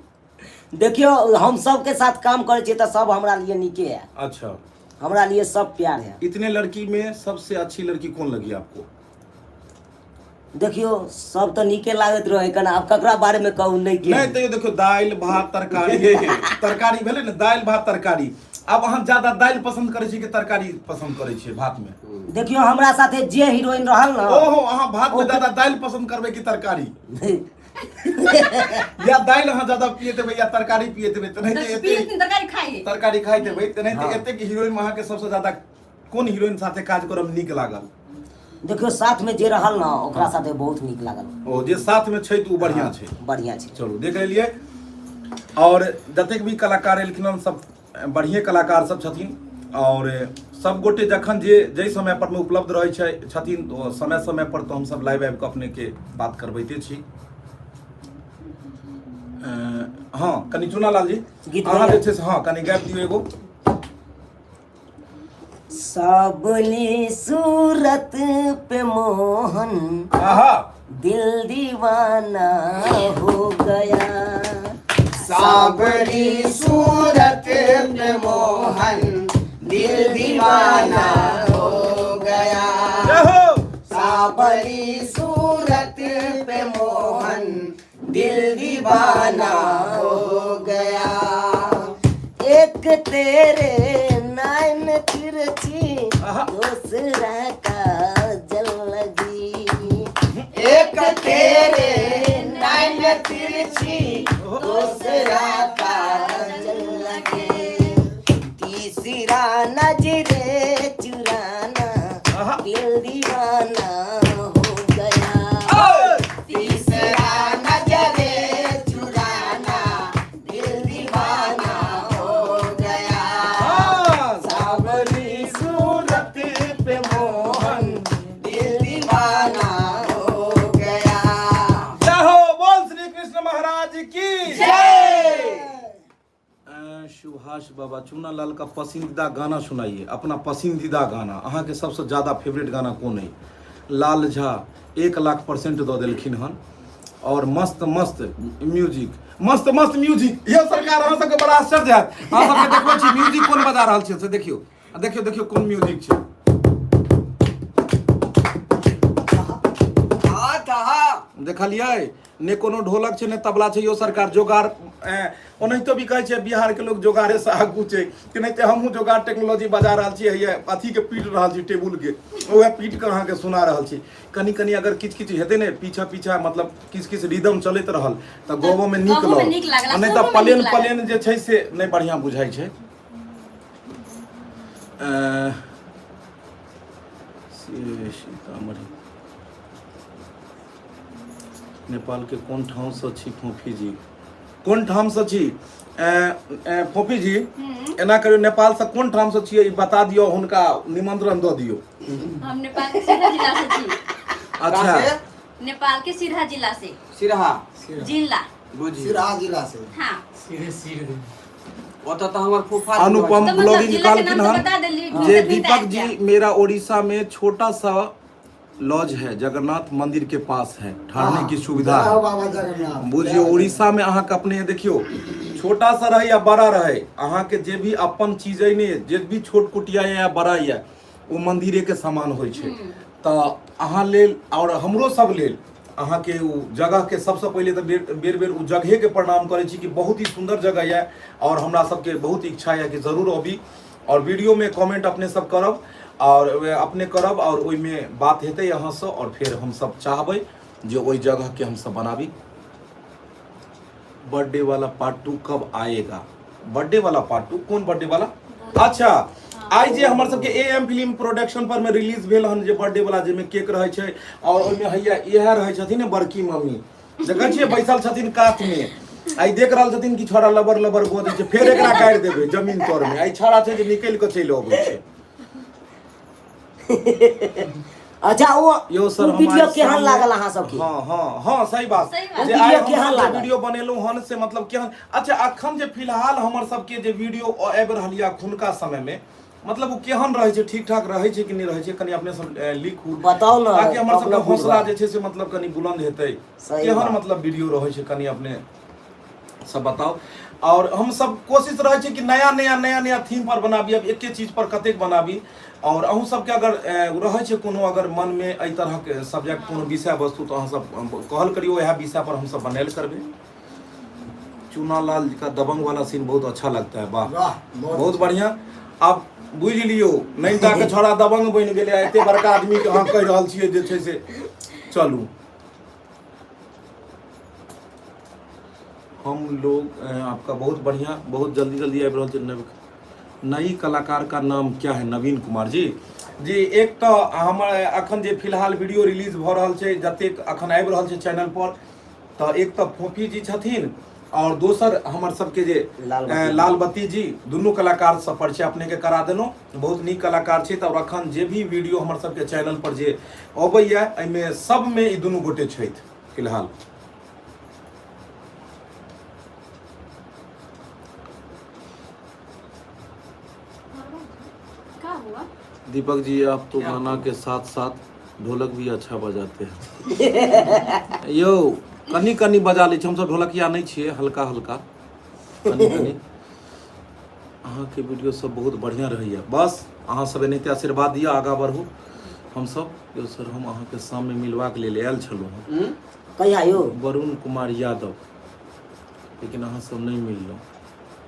A: देखियो हम सबके साथ काम करे छियै तो सब हमरा लिए निके है,
B: अच्छा
A: हमरा लिए सब प्यार है।
B: इतने लड़की में सबसे अच्छी लड़की कौन लगी आपको?
A: देखियो सब तो निके लागत रहे कना, अब ककरा बारे में कहूँ नहीं के।
B: नहीं तो ये देखो दाल भात तरकारी तरकारी भेले ना, दाल भात तरकारी। अब अहाँ ज्यादा दाल पसंद करे छी कि तरकारी पसंद करे छी भात में?
A: देखियो हमरा साथे जे हीरोइन रहल ना
B: ओहो अहाँ भात में ज्यादा दाल पसंद करबे कि तरकारी? या दाल अहाँ ज्यादा पिए देबै या तरकारी पिए देबै? त नहीं तो एते
C: तरकारी खाइए।
B: तरकारी खाइ देबै त नहीं तो
A: हाँ।
B: एते कि हीरोइन में अहाँ के सबसे ज्यादा कोन हीरोइन साथे काज करब नीक लागल?
A: देखियो साथ में जे रहल ना ओकरा साथे बहुत नीक लागल।
B: ओ जे साथ में छै त उ बढ़िया छै।
A: बढ़िया छै।
B: चलो देख लेलिए। और जतेक भी कलाकार एलखिन हन सब बढ़िए कलाकार सब छथिन और सब गोटे जखन जे समय पर में उपलब्ध रहे छथिन तो समय समय पर तो हम सब लाइव आबि के अपने के बात करबैते छी। हाँ कनी चूना लाल जी
A: गीत
B: अहाँ जे छै से हाँ कनी गाबि दियौ एगो।
A: सबनी सूरत पे मोहन
B: आहा
A: दिल दीवाना हो गया।
D: साबरी सूरत पे मोहन दिल दीवाना हो गया।
B: जय हो।
D: साबरी सूरत पे मोहन दिल दीवाना हो गया।
A: एक तेरे नैन तिरछी दूसरा का जल लगी।
D: एक तेरे नैन तिरछी दूसरा का जल लगे।
A: तीसरा नजरे चुराना दिल दीवाना हो गया।
D: तीसरा नजरे चुराना दिल दीवाना हो गया। सावरी सूरत पे मोहन दिल दीवाना हो गया।
B: जय हो। बोल श्री कृष्ण महाराज की
D: जय।
B: सुभाष बाबा चूना लाल का पसंदीदा गाना सुनाइए, अपना पसंदीदा गाना। अहाँ के सबसे ज्यादा फेवरेट गाना कौन है? लाल झा 1,00,000% दो देलखिन हन और मस्त मस्त म्यूजिक, मस्त मस्त म्यूजिक। ये सरकार अहाँ सबके बड़ा आश्चर्य हैत। अहाँ सबके देखबै छी म्यूजिक कोन बजा रहल छै से देखियो, देखियो देखियो कोन म्यूजिक छै। देखलिए ने कोनो ढोलक छै ने तबला छै, यो सरकार जोगाड़ ओनाहितो भी कहै छै बिहार के लोग जोगाड़े से आगू छै कि नहीं तो हमहूँ जोगाड़ टेक्नोलॉजी बजा रहल छी। है अथी के पीट रहल छी टेबुल के, वह पीट के अहाँ के सुना रहल छी। कनी कनी अगर किछ किछ हेतै ने पीछा पीछा मतलब किछ किछ रिदम चलैत रहल त गावो में नीक लग, नहीं तो प्लेन प्लेन जे छै से नहीं बढ़िया बुझाई छै। सीतामढ़ी नेपाल के कोन ठाम से छी फोफी जी? कोन ठाम से छी फोफी जी? एना करियो नेपाल से कोन ठाम से छियै ई बता दियो, हुनका निमंत्रण दो दियो।
C: हम नेपाल के सीधा जिला से छी।
B: अच्छा
C: नेपाल के सीधा जिला से।
D: सिरहा
C: जिला
D: बुझी
E: सिराहा जिला से।
C: हाँ।
F: सीधे सीधे
D: ओतऽ तो हमर फूफा
B: अनुपम
C: तो मतलब
B: ब्लॉगिंग
C: जिला के
B: निकालखिन
C: नाम तो
B: हन
C: बता देली,
B: जे
C: तो
B: दीपक
C: फिर
B: जी मेरा उड़ीसा में छोटा सा लॉज है, जगन्नाथ मंदिर के पास है, ठहरने की सुविधा
E: जय
B: है।
E: हो बाबा जगन्नाथ।
B: बुझियो उड़ीसा में अहाँ के अपने देखियो छोटा सा रहे या बड़ा रहे, अहाँ के जे भी अपन चीज है ने जे भी छोट कुटिया या बड़ा या वो मंदिरे के समान होय छै। तो अहाँ लेल और हमरो सब लेल अहाँ के उ जगह के सबसे पहले तो बेर बेर उ जगह के प्रणाम करे छी कि बहुत ही सुंदर जगह है और हमरा सबके बहुत इच्छा है कि जरूर अभी और वीडियो में कमेंट अपने सब करब और अपने करब और ओई में बात हेतै यहाँ से और फिर हम सब चाहबै जो ओई जगह के हम सब बनाबी। बर्थडे वाला पार्ट 2 कब आएगा? बर्थडे वाला पार्ट 2 कौन बर्थडे वाला? अच्छा आई जे हमर सबके एएम फिल्म प्रोडक्शन पर में रिलीज भेल हन जे बर्थडे वाला जे में केक रहे छै और ओई में हैया इहे रहे छथिन ने बड़की मम्मी जगह छियै बैसल छथिन कात में, आई देख रहल छथिन कि छोरा लबर लबर गोदै छै, फेर एकरा काटि देबै जमीन तर में। आई छोरा छै जे निकल के चलि अबै छै।
A: अच्छा
B: यो सर
A: वो वीडियो
B: हमारे
A: केहन
B: सामने-
A: लागल अहाँ सबके?
B: हाँ सही बात
C: सही बात।
B: जे
A: वीडियो
B: आइ हम
A: केहन
B: सब जे
A: लागल?
B: वीडियो बनेलहुँ हन से मतलब केहन अच्छा अखन जे फिलहाल हमर सबके जे वीडियो आबि रहल यऽ अखुनका समय में मतलब वो केहन रहै छै, ठीक ठाक रहै छै कि नहि रहै छै, कनि अपने सब लिखू
A: बताउ ने,
B: ताकि हमर सबके
A: अपना
B: हौसला
A: बुझबै।
B: जे छै से मतलब कनि बुलंद हेतै।
A: सही
B: केहन
A: बात।
B: मतलब वीडियो रहै छै कनि अपने सब बताओ। और हम सब कोशिश रहे छै कि नया नया थीम पर बनाबी, अब एके चीज पर कतेक बनाबी। और अहूँ सबके अगर रहे छै कोनो अगर मन में एहि तरह के सब्जेक्ट कोनो विषय वस्तु तो अहाँ सब कहल करियो, वह विषय पर हम सब बनायल करबे। चूना लाल का दबंग वाला सीन बहुत अच्छा लगता है, वाह
E: वाह,
B: बहुत बढ़िया। अब बुझ लियो नैनीता के छोड़ा दबंग बन गेले, एते बड़का आदमी के अहाँ कह रहल छियै जे छै से चलू। हम लोग आपका बहुत बढ़िया, बहुत जल्दी आबि रहल छै। नई कलाकार का नाम क्या है? नवीन कुमार जी। जी एक तो हमर अखन जे फिलहाल वीडियो रिलीज भ रहल छै, जतेक अखन आबि रहल छै चैनल पर, तो एक तो फोफी जी छथिन और दोसर हमर सबके जे लाल बत्ती जी, दुनू कलाकार सब परिचय अपने के करा देलहुँ। बहुत नीक कलाकार छै। और अखन जे भी वीडियो हमर सबके चैनल पर जे अबैया एहिमे सब में ई दुनू गोटे छथि फिलहाल।
C: क्या हुआ?
H: दीपक जी आप तो गाना के साथ साथ ढोलक भी अच्छा बजाते हैं।
B: यो कनी कनी बजा लै छी, हमसब ढोलकिया नहीं छियै, हल्का हल्का कनी कनी। अहाँ के वीडियो सब बहुत बढ़िया रहैया, बस अहाँ सब एनाहिते आशीर्वाद दिया, आगा बढ़ू। हम सब यो सर हम अहाँ के सामने मिलवा के लेल आयल छलहुँ हँ।
A: कहिया यो?
B: वरुण कुमार यादव, लेकिन अहाँ सब नहीं मिललहुँ।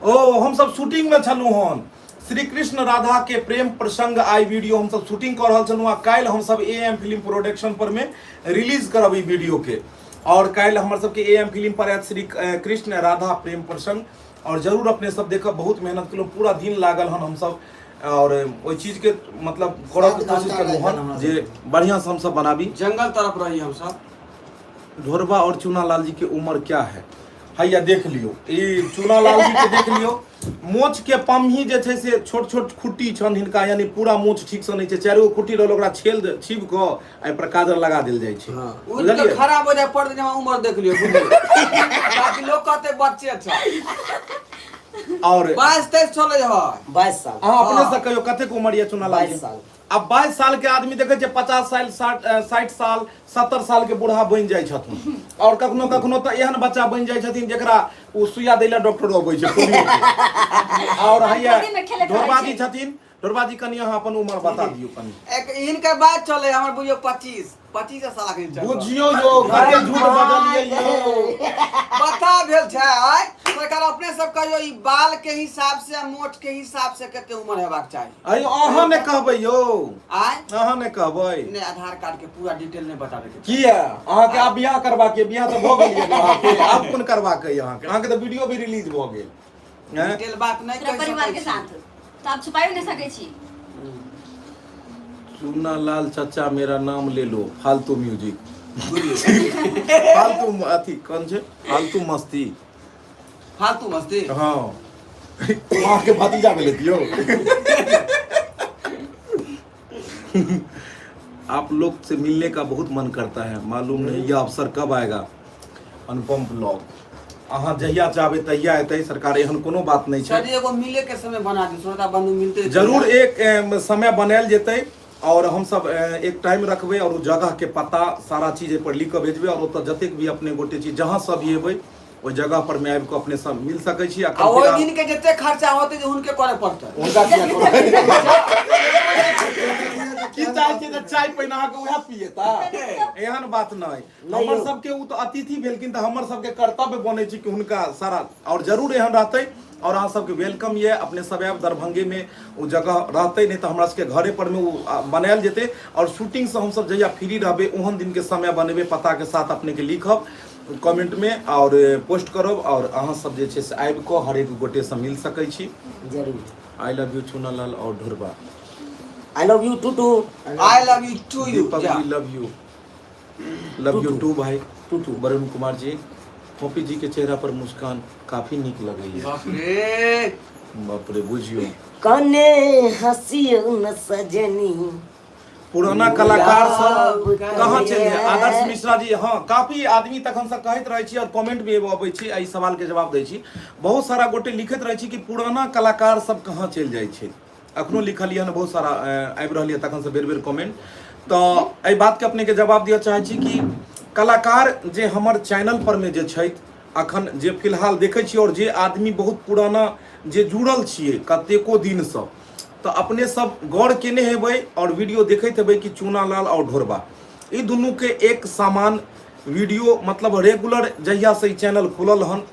B: ओ हम सब शूटिंग में छलहुँ हन, श्री कृष्ण राधा के प्रेम प्रसंग आई वीडियो हम सब शूटिंग कर रहल छलहुँ। काल्हि हम सब AM फिल्म प्रोडक्शन पर में रिलीज करब ई वीडियो के। और काल्हि हमर सबके AM फिल्म पर आयत श्री कृष्ण राधा प्रेम प्रसंग, और जरूर अपने सब देखब। बहुत मेहनत केलहुँ, पूरा दिन लागल हन हम सब, और ओहि चीज के मतलब करब के कोशिश करलहुँ हन जे बढ़िया से हम सब बनाबी।
D: जंगल तरफ रही हम सब।
B: ढोरबा और चूनालाल जी की उम्र क्या है? हैया देख लियो, ई चूनालाल जी के देख लियो, मोछ के पम्ही जे छै से छोट छोट खुट्टी छन हिनका, यानी पूरा मोछ ठीक से नहीं छै। चारि गो खुट्टी रहल, ओकरा छीब क एहि पर काजर लगा देल जाइ छै।
D: उनके
B: बुझलियै?
D: खराब हो जाए पर दिन उम्र देख लियो ताकि लोग कहते बच्चे अच्छा।
B: और
D: 22-23 चले है।
A: 22 साल।
B: अहाँ अपने से कहियो कतेक उम्र ये चूनालाल जी?
A: 22 साल।
B: अब 22 साल के आदमी देखे छै 50 साल 60 साल 70 साल के बूढ़ा बन जाइ छथिन। और कखनो कखनो तो एहन बच्चा बन जाइ छथिन जेकरा ओ सुइया दै ला डॉक्टर अबै छै पोलियो के। और हैया
C: गोदी में खेलैत रहै
B: ढोरबाजी
C: छै।
B: छथिन। ढोरबाजी कनी अहाँ अपन उम्र बता दियो कनी।
D: एक इनके बाद चले हमर बुझियो 25 साल के चले।
B: बुझियो यो कते झूठ बजलियै यो।
D: बता भेल छै आय सरकार अपने सब कहियो ई बाल के हिसाब से मोट के हिसाब से कते उम्र हेबाक चाही?
B: अरे अहाँ ने कहबै यो,
D: आय
B: अहाँ ने कहबै।
D: ने आधार कार्ड के पूरा डिटेल नहीं बताबे के।
B: किया अहाँ के आब बियाह करबा के? बियाह तो भ गेल ये अहाँ के, आब कोन करबा के अहाँ के? अहाँ के तो वीडियो भी रिलीज भ गेल हैं?
D: डिटेल बात नहीं
C: पूरा
D: कह
C: परिवार के
D: सकै
C: साथ तो आप छुपाई नहीं सके छी।
B: चूनालाल चाचा मेरा नाम ले लो, फालतू म्यूजिक
D: छी।
B: फालतू अथी कौन छै? फालतू मस्ती।
D: फालतू मस्ती।
B: हाँ वहाँ के भतीजा में लेती हो। आप लोग से मिलने का बहुत मन करता है, मालूम नहीं यह अवसर कब आएगा। अनुपम ब्लॉग अहाँ जहिया चाहबै तहिया एतै, सरकार एहन कोनो बात नहीं छै।
D: चलिए एगो मिले के समय बना दी, श्रोता बंधु मिलते
B: जरूर एक समय बनायल जेतै, और हम सब एक टाइम रखबै, और जगह के पता सारा चीज पर लिख के भेजबै, और ओतऽ जतेक भी अपने गोटे चीज जहाँ सब भी एबै ओहि जगह पर में आबि के अपने सब मिल सकै छी।
D: आ ओइ दिन के जते खर्चा होते जे हुनके करे पड़तै।
B: हुनका किया करबै? की चाहे छै जे चाय पहिने अहाँ के उहे पिएता? एहन बात नहीं, हमर सबके उ तो अतिथि भेलखिन, तो हमर सबके कर्तव्य बनै छै कि हुनका सारा, और जरूर एहन रहतै। और अहाँ सबके वेलकम ये, अपने सब आब दरभंगे में वो जगह रहते, नहीं तो हमरा सबके घरे पर में वो बनायल जेते। और शूटिंग से हम सब जहिया फ्री रहबे ओहन दिन के समय बनेबे, पता के साथ अपने के लिखब कमेंट में और पोस्ट करब, और अहाँ सब जे छै से आबि कऽ हर एक गोटे से मिल सकै छी।
A: जरूर।
B: आई लव यू चूनालाल और Dhorba.
A: I love you too too.
D: I love you too you.
B: Deepak ji love you too भाई। टू वरुण कुमार जी, फोफी जी के चेहरा पर मुस्कान काफी निक लगैया।
D: बाप रे
B: बाप रे बुझियो।
A: कने हंसियो न सजनी
B: पुराना कलाकार सब कहाँ चल जाए? आदर्श मिश्रा जी, हाँ काफी आदमी तक हमसब कहैत रहे छी और कमेंट भी अबै छी, एहि सवाल के जवाब दै छी। बहुत सारा गोटे लिखैत रहे छी कि पुराना कलाकार सब कहाँ चल जाइ छै। अखनो लिखलिए हन बहुत सारा आबि रहल है तखन से बेर बेर कमेंट। तो एहि बात के अपने के जवाब दिअ चाहै छी कि कलाकार जे हमर चैनल पर में जे छथि अखन जे फिलहाल देखै छी और जे आदमी बहुत पुराना जे जुड़ल छियै कतेको दिन से, तो अपने सब गौर केने हेबै और वीडियो देखैत हेबै कि चूनालाल और ढोरबा ई दुनू के एक समान वीडियो मतलब रेगुलर जहिया से चैनल खुलल हन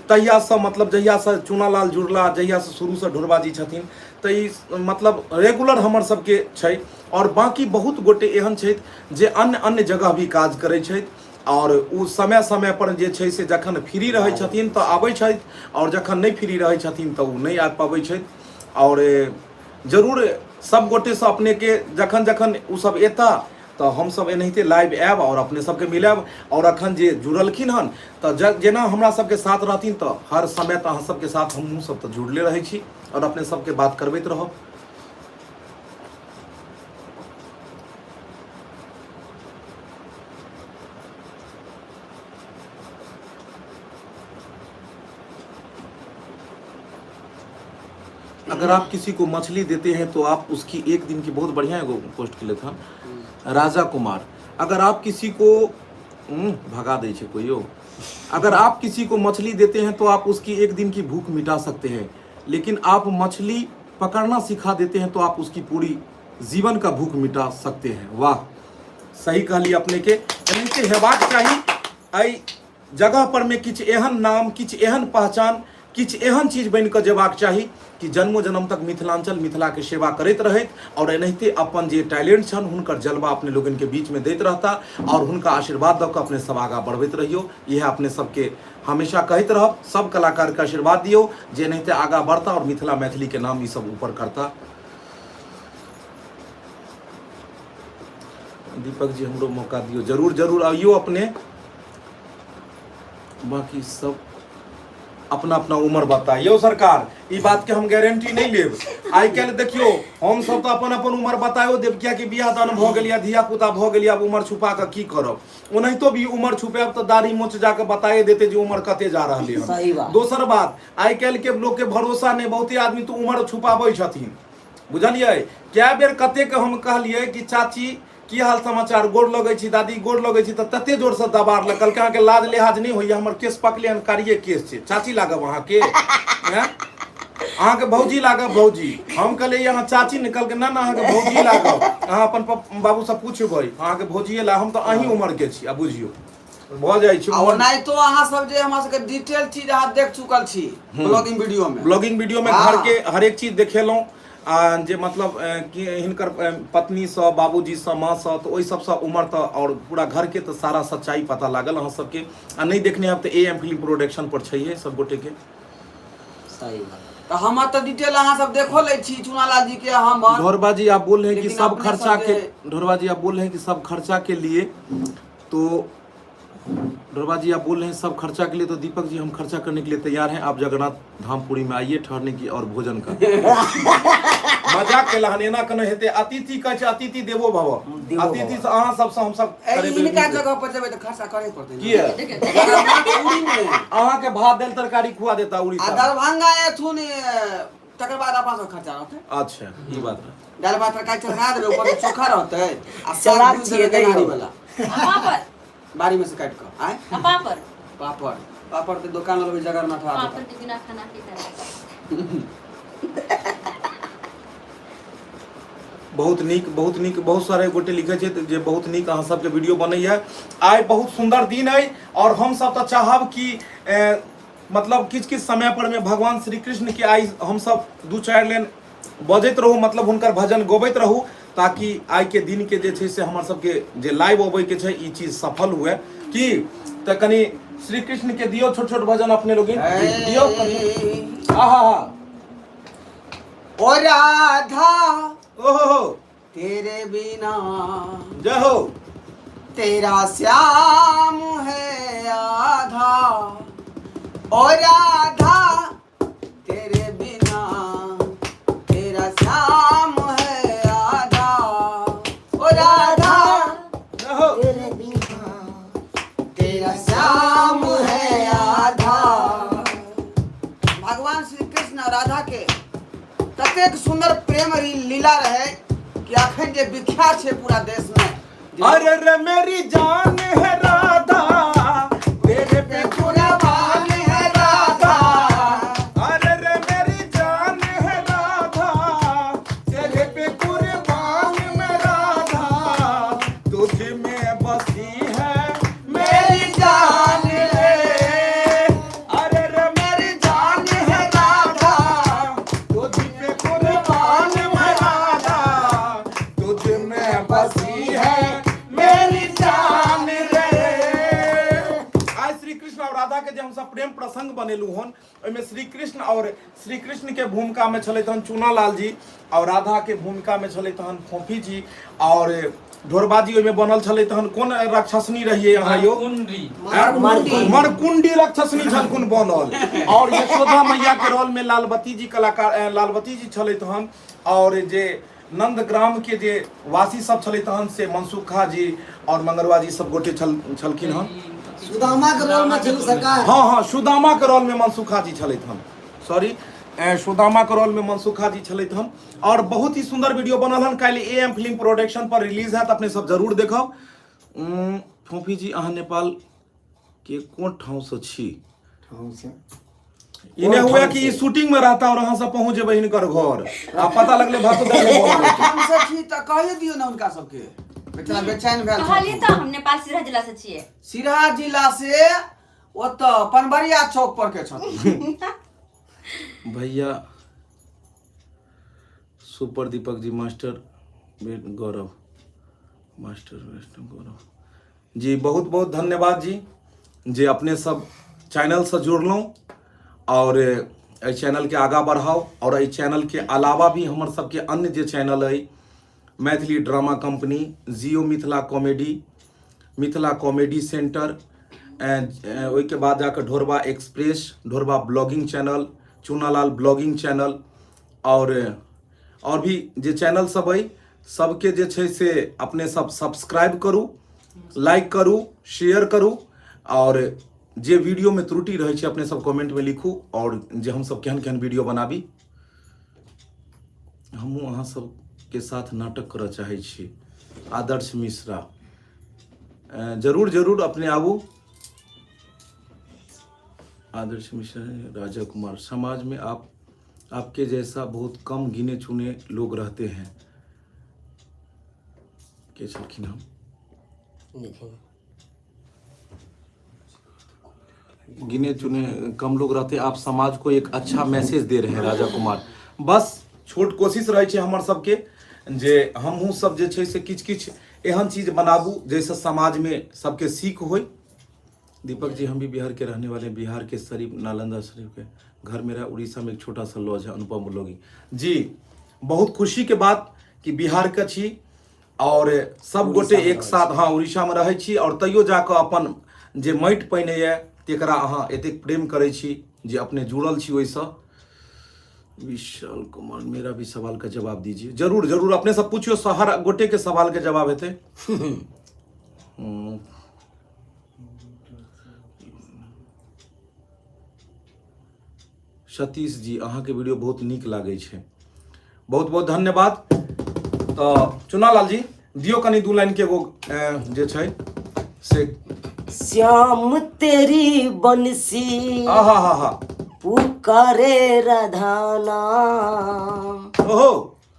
B: तहिया से, मतलब जहिया से चूनालाल जुड़ला, जहिया से शुरू से ढोरबा जी छथिन, तो ई मतलब रेगुलर हमर सबके छै। और बाकी बहुत गोटे एहन छथि जे अन्य अन्य जगह भी काज करै छथि और उ समय समय पर जे छै से जखन फ्री रहै छथिन तो आबै छथि और जखन नहीं फ्री रहै छथिन तो उ नहीं आ पाबै छथि। और जरूर सब गोटे से अपने के जखन जखन उ सब एता तो हम सब एनाहिते लाइव आएब और अपने सबके मिलब। और अखन जे जुड़लखिन हन तो जेना हमरा सबके साथ रहथिन तो हर समय तो अहाँ सबके साथ हमहूँ सब तो जुड़ले रहै छी और अपने सबके बात करबैत रहब। अगर आप किसी को मछली देते हैं तो आप उसकी एक दिन की, बहुत बढ़िया है वो पोस्ट के लिए था राजा कुमार, अगर आप किसी को भगा दे छे कोई हो, अगर आप किसी को मछली देते हैं तो आप उसकी एक दिन की भूख मिटा सकते हैं, लेकिन आप मछली पकड़ना सिखा देते हैं तो आप उसकी पूरी जीवन का भूख मिटा सकते हैं। वाह, सही कहली अपने के। एनाहिते हेबाक चाही एहि जगह पर में किछ एहन नाम, किछ एहन पहचान, किछ एहन चीज बन के जेबाक चाही कि जन्मों जन्म तक मिथिलांचल मिथिला के सेवा करैत रहैत और एनाहिते अपन जे टैलेंट छन हुनकर जलवा अपने लोगन के बीच में दैत रहता और हुनका आशीर्वाद दऽ कऽ अपने सब आगा बढ़बैत रहियो। यह अपने सबके हमेशा कहैत रहब, सब कलाकार के आशीर्वाद दियो जे एनाहिते आगा बढ़ता और मिथिला मैथिली के नाम ई सब ऊपर करता। दीपक जी हमरो मौका दियो, जरूर जरूर आइयो अपने। बाकी सब अपना अपना उम्र बताइयो सरकार, ई बात के हम गारंटी नहीं लेब। आई काल देखियो हम सब तो अपन अपन उम्र बतायो देव, क्या कि बियाह दान भ गेल या धिया पुता भ गेल, अब उम्र छुपा के की करब। ओनाहितो भी उम्र छुपाब तो दाढ़ी मोछ जाके बताए देते जे उम्र कते जा रहले हन। दोसर बात, आई काल के लोग के भरोसा नहीं, बहुते आदमी तो उम्र छुपाबै छथिन, बुझलिए। क्या बेर कते के हम कहलिए कि चाची की हाल समाचार, गोड़ लगे छी दादी, गोड़ लगे छी, तो तते जोर से दबार लगल के अहाँ के लाज लिहाज नहीं होइए। हमर केस पकले हन, कारिये केस छे, चाची लागब अहाँ के, अहाँ के भौजी लागब भौजी। हम कहले यहाँ चाची निकल के ना ना अहाँ के भौजी लागब, अहाँ अपन बाबू से पूछबै अहाँ के भौजी ला, हम तो अहीं उम्र के छी। आ बुझियो भ जाय छै
D: और नहीं तो अहाँ सब जे हमरा सबके डिटेल चीज अहाँ देख चुकल छी ब्लॉगिंग वीडियो में,
B: ब्लॉगिंग वीडियो में घर के हर एक चीज देखेलौं। जे मतलब कि हिनकर पत्नी से, बाबूजी से, माँ से, तो ओहि सबसे उम्र तो और पूरा घर के तो सारा सच्चाई पता लागल अहाँ सबके। आ नहीं देखने अब तो AM फिल्म प्रोडक्शन पर छै सब गोटे के।
A: सही बात।
D: तो हम तो डिटेल अहाँ सब देखो ले छी चुनालाल जी के। हम
B: ढोरबा जी आप बोल रहे हैं कि सब खर्चा के, ढोरबा जी आप बोल रहे हैं कि सब खर्चा के लिए, तो ढोरबा जी आप बोल रहे हैं सब खर्चा के लिए, तो दीपक जी हम खर्चा करने के लिए तैयार हैं। आप जगन्नाथ धामपुरी में आइए ठहरने की और भोजन का। मजाक के लहन एना कने हेते, अतिथि कह छै अतिथि देवो भव, अतिथि से अहाँ सब से हम सब
D: इनका जगह पर जेबै तो खर्चा करे पड़ते
B: की है।
D: जगन्नाथपुरी में
B: अहाँ के भात दाल तरकारी खुआ देता
D: आ
B: उड़ीसा,
D: दरभंगा एथुन तकर बाद अपन सब खर्चा रहते।
B: अच्छा ई बात है।
D: दाल भात तरकारी चढ़ा देबै, ऊपर से चोखा रहते आ
A: चलाक
D: साग
A: छियै
D: दूध
A: नहीं
D: वाला
C: पापड़
D: बारी में से काट के आए
C: पापड़
D: पापड़ पापड़ के दुकान लगबै जगन्नाथ
C: पापड़ के बिना खाना के
B: बहुत नीक बहुत सारे गोटे लिखे छै जे बहुत नीक अहाँ सबके वीडियो बनैया। आइ बहुत सुंदर दिन है और हम सब तो चाहब कि मतलब किछ समय पर में भगवान श्री कृष्ण के आई हम सब 2-4 लाइन बजैत रहू, मतलब हुनकर भजन गबैत रहू, ताकि आई के दिन के जे छै से हमर सबके जे लाइव अबै के छै ई चीज सफल हुए। कि त कनी श्री कृष्ण के दियो छोट छोट भजन अपने लोग दियो कनी। आहा
D: ओ राधा
B: ओहो
D: तेरे बिना
B: जय हो,
D: तेरा श्याम है आधा, ओ राधा तेरे बिना तेरा श्याम है आधा, राधा के ततेक सुंदर प्रेम लीला रहे कि अखन जे विख्यात है पूरा देश में।
B: अरे रे मेरी जान है राधा, तेरे पे
D: कुर्बान है राधा,
B: अरे रे मेरी जान है राधा, तेरे पे कुर्बान मैं राधा, तुझ में बसी है
D: मेरी जान रे।
B: अरे रे मेरी जान है राधा, तुझ पे कुर्बान मैं राधा, तुझ में बसी है मेरी जान रे। आज श्री कृष्ण और राधा के जे हम सब प्रेम प्रसंग बनेलू हन, ओइमे श्री कृष्ण के भूमिका में छलै तहन चूनालाल जी, और राधा के भूमिका में छलै तहन फोफी जी, और ढोरबाजी ओइमे बनल छलै तहन कोन राक्षसनी रहिए अहाँ यो?
F: कुंडली
B: मरकुंडी राक्षसनी छलकुन बनल, और यशोदा मैया के रोल में लालबती जी कलाकार लालबती जी छलै तहन, और जे नंदग्राम के जे वासी सब छलै तहन से मनसुखा जी और मंगरवा जी सब गोटे छलखिन हन।
E: सुदामा के रोल में चलू सरकार।
B: हाँ हाँ, सुदामा के रोल में मनसुखा जी छलैत हन, सॉरी सुदामा के रोल में मनसुखा जी छलैत हन, और बहुत ही सुंदर वीडियो बनल हन। काल्हि AM फिल्म प्रोडक्शन पर रिलीज हैत, अपने सब जरूर देखब। फोफी जी अहाँ नेपाल के कोन ठाव से छी? इने हुआ कि ई शूटिंग में रहता और अहाँ सब पहुंच जेबै हिनकर घर, आ पता लगले भातो देखले बोल
D: हम से छी त कहिए दियो ना उनका सबके बेचारा बेचैन भेल
G: कहलिए
D: छथिन।
G: तो हम नेपाल सिरहा जिला से छिए।
D: सिरहा जिला से ओत पनबरिया चौक पर के छथिन।
H: भैया सुपर दीपक जी मास्टर गौरव
B: जी, बहुत बहुत धन्यवाद जी जे अपने सब चैनल से जुड़लहुँ और एहि चैनल के आगा बढ़ाओ, और एहि चैनल के अलावा भी हमर सबके अन्य जे चैनल है, Maithili drama company, Jio Mithila comedy centre, ओहिके बाद जाकर Dhorba express, Dhorba blogging channel, Chunalal blogging channel, और भी जे चैनल सब है सबके जे छै से अपने सब सब्सक्राइब करू, लाइक करू, शेयर करू, और जे वीडियो में त्रुटि रहे छै अपने सब कमेंट में लिखू, और जे हम सब केहन केहन वीडियो बनाबी। हमहूँ अहाँ सब के साथ नाटक करऽ चाहे छी। आदर्श मिश्रा जरूर जरूर अपने आबू। आदर्श मिश्रा, राजा कुमार, समाज में आपके जैसा बहुत कम गिने चुने लोग रहते हैं। के छलखिन हम गिने चुने कम लोग रहते, आप समाज को एक अच्छा मैसेज दे रहे हैं राजा कुमार। बस छोट कोशिश रहे छै हमर सबके जे हमहूँ सब जे छै से किछ किछ एहन चीज बनाबू जैसे समाज में सबके सीख होय। दीपक जी, हम भी बिहार के रहने वाले हैं, बिहार के शरीफ नालंदा शरीफ के। घर मेरा उड़ीसा में एक छोटा सा लॉज है, अनुपम ब्लॉगिंग। जी, बहुत खुशी के बात कि बिहार के छी और सब गोटे एक साथ, हाँ, उड़ीसा में रहै छी, और तैयो जाकर अपन जे माटि पहिने ये तेकरा अहाँ एतेक प्रेम करै छी जे अपने जुड़ल छी ओहिसँ। विशाल कुमार, मेरा भी सवाल का जवाब दीजिए। जरूर जरूर, अपने सब पूछियो, हर गोटे के सवाल के जवाब हेतै। सतीश जी, अहाँ के वीडियो बहुत नीक लागे छै, बहुत बहुत धन्यवाद। तो चुनालाल जी दियो कनी दू लाइन के एगो जे छै से।
A: श्याम तेरी बंसी
B: आहा हा हा,
A: पुकारे राधा नाम।
B: ओहो,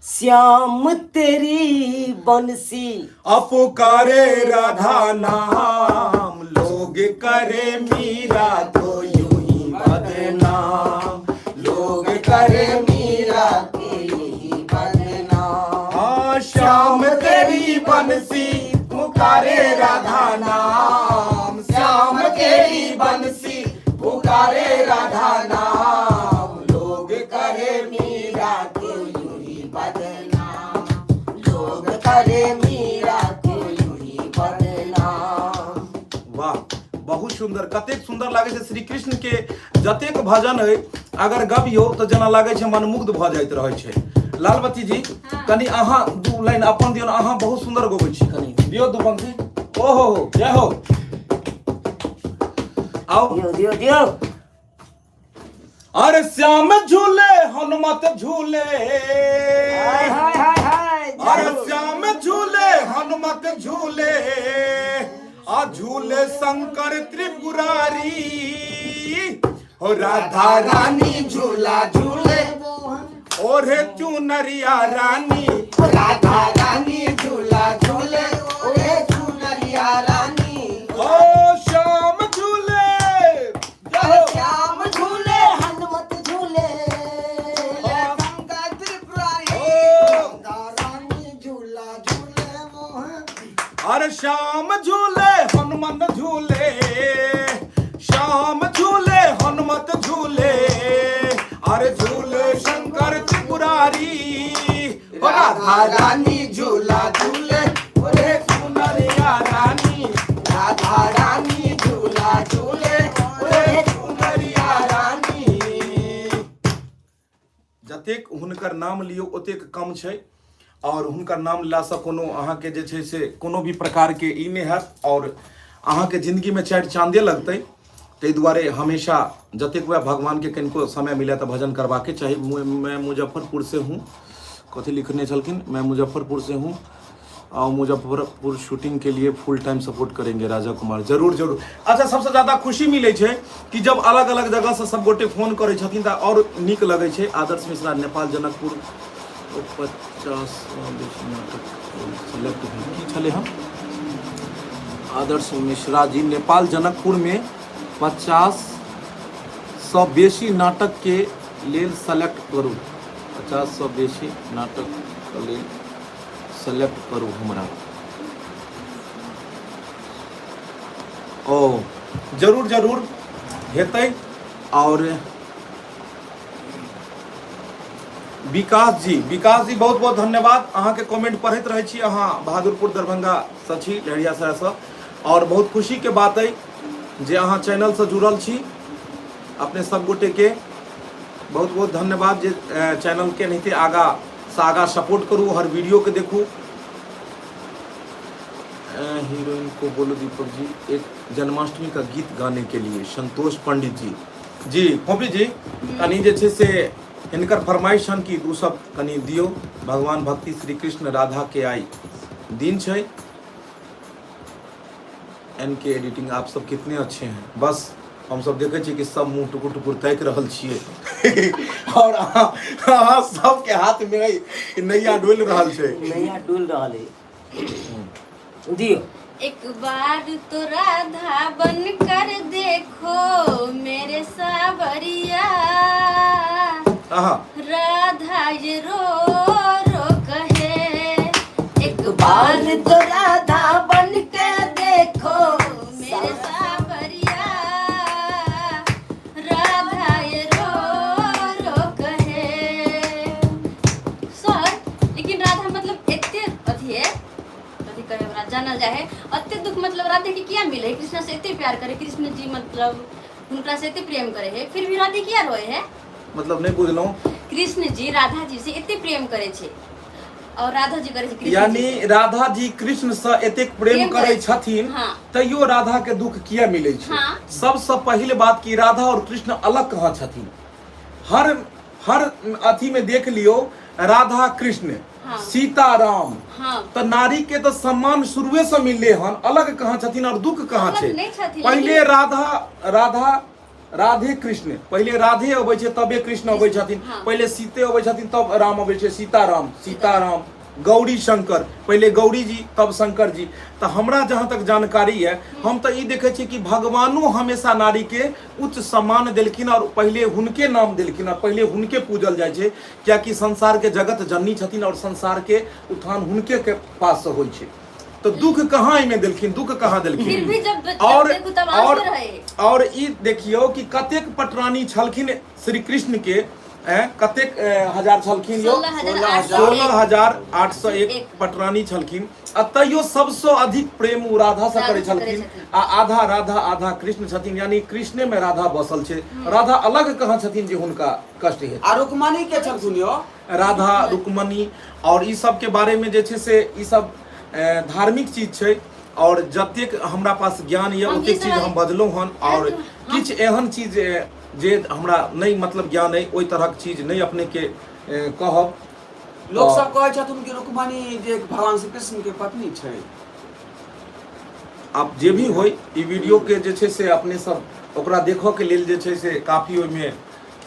A: श्याम तेरी बंसी
B: पुकारे राधा नाम, लोग करे मीरा तो यूं ही बदनाम, लोग करे मीरा तो यूं ही बदनाम। श्याम तेरी बंसी पुकारे राधा नाम, श्याम तेरी बंसी पुकारे राधा नाम, लोग करे मीरा तो यूं ही बदनाम, लोग करे मीरा तो यूं ही बदनाम। वाह, बहुत सुंदर, कतेक सुंदर लागे छै। श्री कृष्ण के जतेक भजन है अगर गबियो तो जना लागे छै मनमुग्ध भ जाइत रहे छै। लालबती जी, कनी अहाँ दू लाइन अपन दियौ, अहाँ बहुत सुंदर गबै छी, कनी दियौ दू पंक्ति। ओहो, जय हो, आओ
A: दियो दियो दियो।
B: अरे श्याम झूले हनुमत झूले,
A: हाय हाय हाय हाय
B: अरे श्याम झूले हनुमत झूले, आ झूले शंकर त्रिपुरारी, हो राधा रानी झूला झूले, और है चुनरिया रानी,
D: राधा रानी झूला झूले, ओए चुनरिया रानी।
B: ओ श्याम झूले,
D: श्याम झूले हनुमत झूले, शंकर त्रिपुरारी, राधा रानी झूला झूले मोहन।
B: अरे श्याम झूले हनुमत झूले, श्याम झूले हनुमत झूले, अरे झूले शंकर त्रिपुरारी,
D: राधा रानी झूला झूले, ओए
B: चुनरिया रानी,
D: राधा रानी झूला झूले, ओए चुनरिया रानी।
B: जतेक हुनकर नाम लियो ओतेक कम छै, और हुनकर नाम ला से कोनो अहाँके जे छै से कोनो भी प्रकार के ई नहीं हैत, और अहाँके जिंदगी में चारि चांदे लगतै। ताहि दुआरे हमेशा जतेक वह भगवान के कनिको समय मिले तो भजन करबाके चाही। मैं मुजफ्फरपुर से हूँ, कथी लिखने छलखिन, मैं मुजफ्फरपुर से हूँ और मुजफ्फरपुर शूटिंग के लिए फुल टाइम सपोर्ट करेंगे राजा कुमार। जरूर जरूर। अच्छा, सबसे ज़्यादा खुशी मिले छै कि जब अलग अलग जगह से सब गोटे फोन करे छथिन तऽ और नीक लगे छै। आदर्श मिश्रा नेपाल जनकपुर 50 सेलेक्ट की छले हम। आदर्श मिश्रा जी नेपाल जनकपुर में 50 सँ बेसी नाटक के लेल सेलेक्ट करू, 50 सँ बेसी नाटक के लेल सेलेक्ट करू हमरा। ओ जरूर जरूर हेतै। और विकास जी बहुत बहुत धन्यवाद। अहाँ के कमेंट पढ़ैत रहै छी, अहाँ बहादुरपुर दरभंगा सँ छी, लहरियासराय सँ, और बहुत खुशी के बात है जे अहाँ चैनल से जुड़ल छी। अपने सब गोटे के बहुत बहुत धन्यवाद जे चैनल के नहीं आगा से आगा सपोर्ट करूँ, हर वीडियो के देखूँ। हीरोइन को बोलो दीपक जी एक जन्माष्टमी का गीत गाने के लिए। संतोष पंडित जी फोपी जी कनी जे छे से इनकर फरमाइश हन कि दू सब कनी दियो। भगवान भक्ति श्री कृष्ण राधा के आई दिन छे। एनके एडिटिंग आप सब कितने अच्छे हैं। बस हम सब देखे छी कि सब मुंह टुकुर टुकुर ताक रहल छिए और अहाँ सब के हाथ में नैया डोल रहल छे।
A: नैया डोल रहल है। दियो।
G: एक बार तो राधा बन कर देखो मेरे सावरिया, राधा ये रो रो कहे। एक बार तो राधा बन कर देखो मेरे सावरिया, राधा ये रो रो कहे। सर लेकिन राधा मतलब एते अथी है, कथी कहे हमरा जानल जाए है, अते दुख मतलब राधे के किया मिले? कृष्ण से एते प्यार करे, कृष्ण जी मतलब उनका से एते प्रेम करे है, फिर भी राधे किया रोए है?
B: मतलब नहीं बुझलो।
G: कृष्ण जी राधा जी से एते प्रेम करे छे और राधा जी करे छे कृष्ण,
B: यानी राधा जी कृष्ण से एते प्रेम करे छथिन।
G: हाँ।
B: तैयो राधा के दुख किया मिले छे?
G: हाँ।
B: सबसे पहले बात की राधा और कृष्ण अलग कहाँ छथिन? हर अथी में देख लियो, राधा कृष्ण,
G: हाँ।
B: सीता राम,
G: हाँ।
B: तो नारी के तो सम्मान शुरुए से मिले हन, अलग कहाँ छथिन और दुख कहाँ
G: अलग
B: छे?
G: नहीं छथिन,
B: पहले राधे कृष्ण, पहले राधे अबै छे तबे कृष्ण अबै छथिन।
G: हाँ।
B: पहले सीते अबै छथिन तब राम अबै छे, सीताराम, गौरी शंकर, पहले गौरी जी तब शंकर जी। तो हमरा जहाँ तक जानकारी है, हम तो ये देखे छी कि भगवानो हमेशा नारी के उच्च सम्मान देलखिन और पहले हुनके नाम देलखिन और पहले हुनके पूजल जाय छे, क्या कि संसार के जगत जननी छथिन और संसार के उत्थान हुनके के पास से होय छे। तो दुख कहाँ इमे देलखिन, दुख कहाँ देलखिन?
G: फिर भी जब देखो तब आंसू रहे।
B: और ई देखियो कि कतेक पटरानी छलखिन श्री कृष्ण के, कतेक हजार छलखिन यो? 16,801 पटरानी छलखिन। तैयो सबसे अधिक प्रेम उ राधा से करे छलखिन। आधा राधा आधा कृष्ण छथिन, यानी कृष्णे में राधा बसल छे। राधा अलग कहाँ छथिन जे हुनका कष्ट है?
D: आ रुक्मणी के छलखिन यो?
B: राधा रुक्मणी और ई सब के बारे में जे छे से ई सब धार्मिक चीज छे, और जतेक हमरा पास ज्ञान ये ओतेक चीज हम बजलौ हन। और किछ एहन चीज जे हमरा नहीं मतलब ज्ञान है ओई तरह चीज नहीं अपने के कहब।
D: लोग सब कहै छथुन कि रुक्मणी जे भगवान श्री कृष्ण के पत्नी छै।
B: आप जे भी होय ई वीडियो के जे छै से अपने सब ओकरा देखो के लेल जे छै से काफी ओय में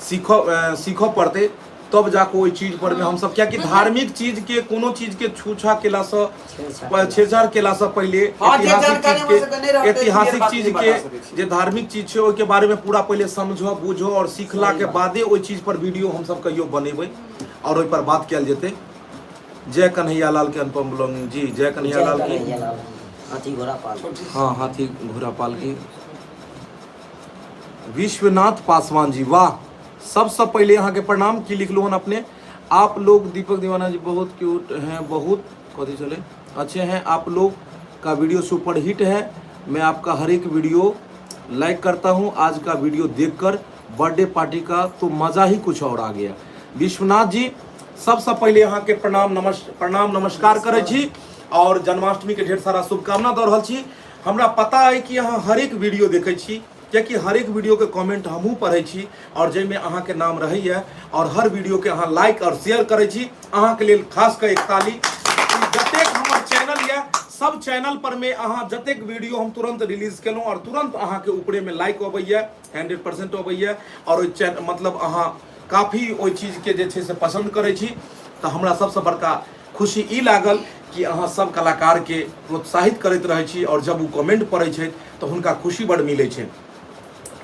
B: सीखो पड़ते, तब जाके ओई चीज पर में हम सब, क्या कि धार्मिक चीज के कोनो चीज के छूछा केला से छेड़छाड़ केला से पहले ऐतिहासिक चीज के जे धार्मिक चीज छै ओय के बारे में पूरा पहले समझो बुझो और सीखला के बादे ओई चीज पर वीडियो हम सब कहियो बनेबै और ओई पर बात कैल जेतै। जय कन्हैया लाल के अनुपम ब्लॉगिंग जी, जय कन्हैया लाल की,
A: हाथी घोड़ा पाल।
B: हाँ हाथी घोड़ा पाल की। विश्वनाथ पासवान जी वाह, सबसे पहले यहाँ के प्रणाम की लिख लो हन अपने। आप लोग दीपक दीवाना जी बहुत क्यूट हैं, बहुत कथी चले अच्छे हैं, आप लोग का वीडियो सुपर हिट है। मैं आपका हर एक वीडियो लाइक करता हूँ। आज का वीडियो देखकर बर्थडे पार्टी का तो मज़ा ही कुछ और आ गया। विश्वनाथ जी सबसे पहले यहाँ के प्रणाम नमस्कार करे छी और जन्माष्टमी के ढेर सारा शुभकामना दऽ रहल छी। हमरा पता है कि अहाँ हर एक वीडियो देखे छी, कियाकि हर एक वीडियो के कमेंट हमहूँ पढ़े छी और जैमे अहाँ के नाम रहैया और हर वीडियो के अहाँ लाइक और शेयर करे छी। अहाँ के लेल खास कर एक ताली। जतेक हमर चैनल या सब चैनल पर में अहाँ जतेक वीडियो हम तुरंत रिलीज केलहुँ और तुरंत अहाँ के ऊपरे में लाइक अबैया 100% अबैया और ओइ मतलब अहाँ काफी ओइ चीज के जे छै से पसंद करे छी। तो हमरा सबसे बड़का खुशी ई लागल कि अहाँ सब कलाकार के प्रोत्साहित करैत रहे छी और जब वो कमेंट पढ़े छै तो हुनका खुशी बड़ मिले छै।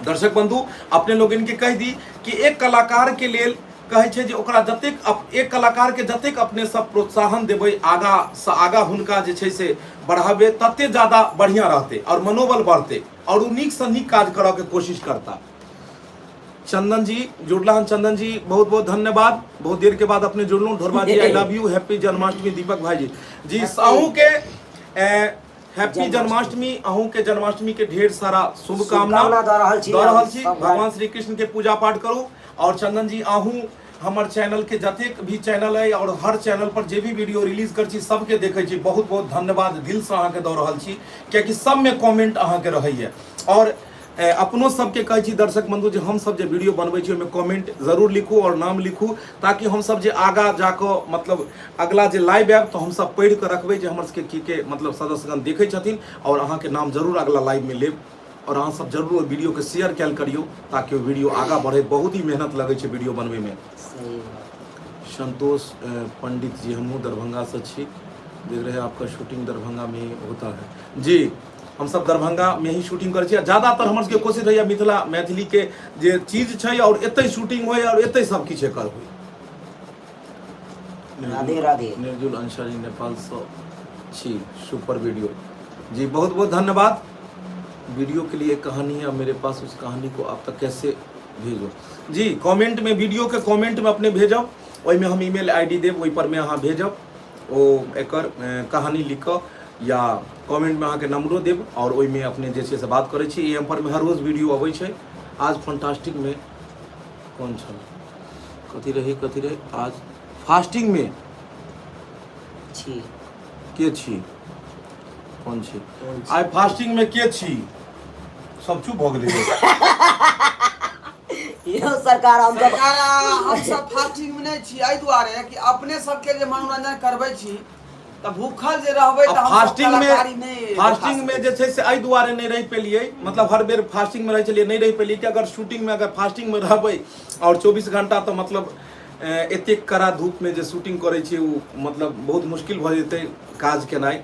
B: दर्शक बंधु अपने लोग इनके कह दी कि एक कलाकार के लेल कहे छै जे ओकरा जतेक एक कलाकार के जतेक अपने सब प्रोत्साहन देबै, आगा से आगा हुनका जे छै से बढ़ाबे, तते ज्यादा बढ़िया रहते और मनोबल बढ़ते और वो नीक से नीक काज करऽ के कोशिश करता। चंदन जी जुड़ला हन, चंदन जी बहुत बहुत धन्यवाद, बहुत देर के बाद अपने जुड़लू। Dhorba ji I love you, happy Janmashtami. Deepak भाई जी अहूँ के हैप्पी जन्माष्टमी, अहूँ के जन्माष्टमी के ढेर सारा शुभकामना दऽ रहल छी। भगवान श्री कृष्ण के पूजा पाठ करू। और चंदन जी अहूँ हमर चैनल के जतेक भी चैनल है और हर चैनल पर जे भी वीडियो रिलीज कर छी सबके देखे छी, बहुत बहुत धन्यवाद दिल से अहाँ के दऽ रहल छी, कियाकि सब में कमेंट अहाँ के रहैया। और अपनो सबके कहै छी दर्शक बंधु जे हम सब जे वीडियो बनबै छी ओहिमे कमेंट जरूर लिखू और नाम लिखू, ताकि हम सब जे आगा जाकऽ मतलब अगला जे लाइव आयब तो हम सब पढ़ि कऽ रखबै जे हमर सबके की मतलब सदस्यगण देखै छथिन और अहाँ के नाम जरूर अगला लाइव में लेब। और अहाँ सब जरूर ओहि वीडियो के शेयर कैल करियो ताकि वो वीडियो आगा बढ़े। बहुत ही मेहनत लगे छै वीडियो बनबै में। संतोष पंडित जी हमहूँ दरभंगा से छी, देख रहे हैं आपका शूटिंग दरभंगा में ही होता है जी। हम सब दरभंगा में ही शूटिंग करे छी। ज्यादातर हमर सबके कोशिश रहैया मिथिला मैथिली के जे चीज छै और एतै शूटिंग होय और एतै सब किछ कर होय।
A: राधे राधे।
B: निर्जुल अंसारी नेपाल से छी, सुपर वीडियो जी, बहुत बहुत धन्यवाद। वीडियो के लिए कहानी है मेरे पास, उस कहानी को आप तक कैसे भेजो जी? कमेंट में, वीडियो के कमेंट में अपने भेजब, ओहि में हम ईमेल आईडी देव, ओहि पर में अहाँ भेजब ओ एकर कहानी लिख कऽ, या कमेंट में अहाँ के नंबरो देव और ओहि में अपने जे छै से बात करे छी। एम पर में हर रोज वीडियो अबै छै। आज फंटास्टिक में कौन छल, कथी रही आज फास्टिंग में
A: छी
B: के छी, कौन छी आइ फास्टिंग में के छी? सब चुप भऽ गेलै।
A: यो सरकार हम सब
D: हम सब फास्टिंग में नहीं छी एहि दुआरे कि अपने सबके जे मनोरंजन करबै छी तऽ भूखल जे रहबै तऽ हम
B: फास्टिंग में जे छै से एहि दुआरे नहीं रहि पेलियै, मतलब हर बेर फास्टिंग में रहै छलियै, नहीं रहि पेलियै कि अगर शूटिंग में अगर फास्टिंग में रहबै और 24 घंटा तो मतलब एतेक कड़ा धूप में जे शूटिंग करै छी वो मतलब बहुत मुश्किल भऽ जेतै काज केनाइ।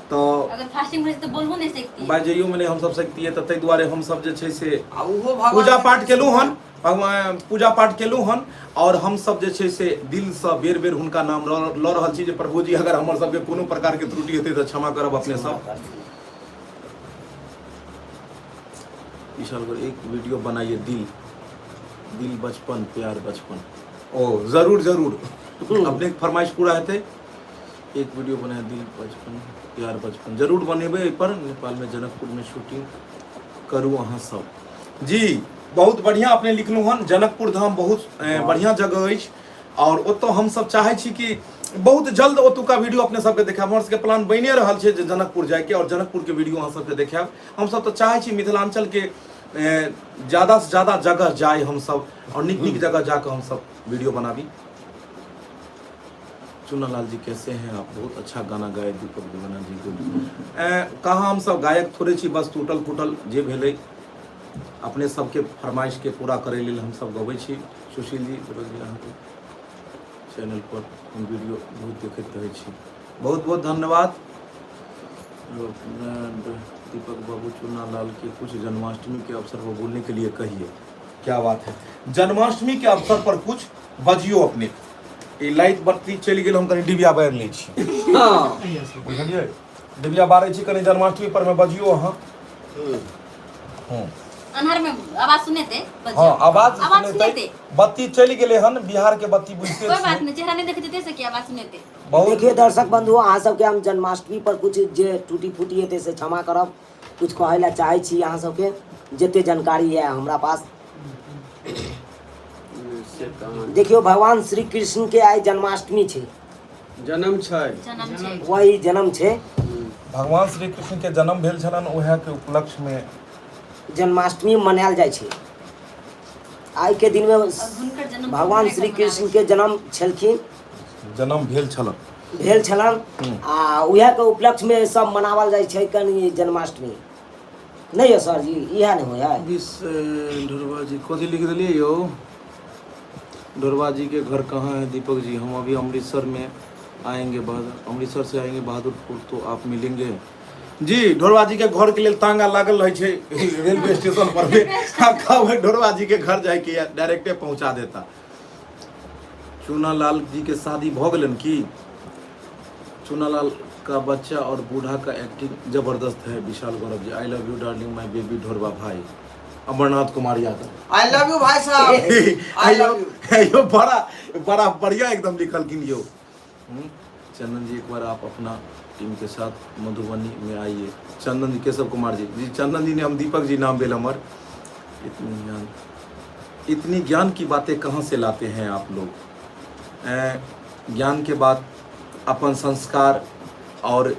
B: तो
G: अगर फास्टिंग में तो बोलबो नहीं सकती
B: बाजैयो में हम सब सकतियै, तऽ ताहि दुआरे हम सब जे छै से पूजा पाठ केलहुँ हन, भगवान पूजा पाठ केलहुँ हन और हम सब जे छै से दिल से बेर बेर हुनका नाम लऽ रहल छी जे प्रभु जी अगर हमर सबके कोनो प्रकार के त्रुटि हेतै तऽ क्षमा करब अपने सब। एक वीडियो बनाइए दिल बचपन प्यार बचपन। ओ जरूर जरूर अपने फरमाइश पूरा हेतै। एक वीडियो बनाए दिल बचपन प्यार बचपन, जरूर बनेबै पर। नेपाल में जनकपुर में शूटिंग करू अहाँ सब जी। बहुत बढ़िया अपने लिखलू हन। जनकपुर धाम बहुत बढ़िया जगह अछि और ओतऽ हम सब चाहे छी कि बहुत जल्द ओतुका वीडियो अपने सबके देखाब। हमर सबके प्लान बनिए रहल छै जे जनकपुर जाए के और जनकपुर के वीडियो अहाँ सबके देखाब। हम सब तो चाहे छी मिथिलांचल के ज़्यादा से ज़्यादा जगह जाए हम सब और निक निक जगह जाकर हम सब वीडियो बनाबी। चूनालाल जी कैसे हैं आप? बहुत अच्छा गाना गाए दीपक दीवाना जी को। कहाँ हम सब गायक थोड़े छी, बस टूटल फूटल जे भेलै अपने सबके फरमाइश के पूरा करे लेल हम सब गबै छी। सुशील जी अहाँके चैनल पर हम वीडियो बहुत देखैत रहै छी, बहुत बहुत धन्यवाद। दीपक बाबू चूनालाल के कुछ जन्माष्टमी के अवसर पर बोलने के लिए कहिए। क्या बात है, जन्माष्टमी के अवसर पर कुछ बजियो अपने। ई लाइट बत्ती चलि गेल, हम कनी डिबिया बारि लै छी।
A: हाँ
B: बुझलियै, डिबिया बारै छी, कनी जन्माष्टमी पर में बजियो अहाँ।
G: अन्हार में आवाज सुने थे
B: हाँ, आवाज
G: सुने
B: सुने
G: थे।
B: बत्ती चलि गेले हन, बिहार के बत्ती बुझते
G: कोई बात
B: छी।
G: नहीं, चेहरा नहीं देखे थे से की आवाज सुने थे।
A: देखिए दर्शक बंधु, अहाँ सबके हम जन्माष्टमी पर कुछ जे टूटी फूटी हेतै से क्षमा करब। कुछ कहै ला चाहै छी अहाँ सबके, जते जानकारी है हमरा पास। देखियो भगवान श्री कृष्ण के आइ जन्माष्टमी छै,
D: जन्म छै,
G: जन्म छे।
A: वही जन्म छै।
B: भगवान श्री कृष्ण के जन्म भेल छलन, उहे के उपलक्ष्य में
A: जन्माष्टमी मनायल जाइ छै। आइ के दिन में
G: हुनकर जन्म
A: भगवान श्री कृष्ण के जन्म छलखिन,
B: जन्म भेल छलन।
A: आ उहे के उपलक्ष्य में सब मनावल जाइ छै कनी जन्माष्टमी। नहीं है सर जी, इहे नहीं होय है।
H: ढोरवा जी कथी लिख दिलिए यो? ढोरवा जी के घर कहाँ है दीपक जी? हम अभी अमृतसर में आएंगे, अमृतसर से आएंगे बहादुरपुर, तो आप मिलेंगे
B: जी। ढोरवा जी के घर के लिए तांगा लागल रहे छै रेलवे स्टेशन पर में। कहबै ढोरवा जी के घर जाए के डायरेक्टे पहुंचा देता।
H: चूनालाल जी के शादी भ गेलन की? चूनालाल का बच्चा और बूढ़ा का एक्टिंग जबरदस्त है। Vishal Gaurav ji, I love you darling my baby Dhorwa भाई। Amarnath Kumar Yadav,
E: I love you भाई साहब, आई लव यू।
B: यो बड़ा बढ़िया एकदम लिखलखिन यो।
H: चंदन जी एक बार आप अपना टीम के साथ मधुबनी में आइए। चंदन जी, केशव कुमार जी, जी चंदन जी ने हम दीपक जी नाम बेल अमर। इतनी ज्ञान की बातें कहाँ से लाते हैं आप लोग? ज्ञान के बाद अपन संस्कार और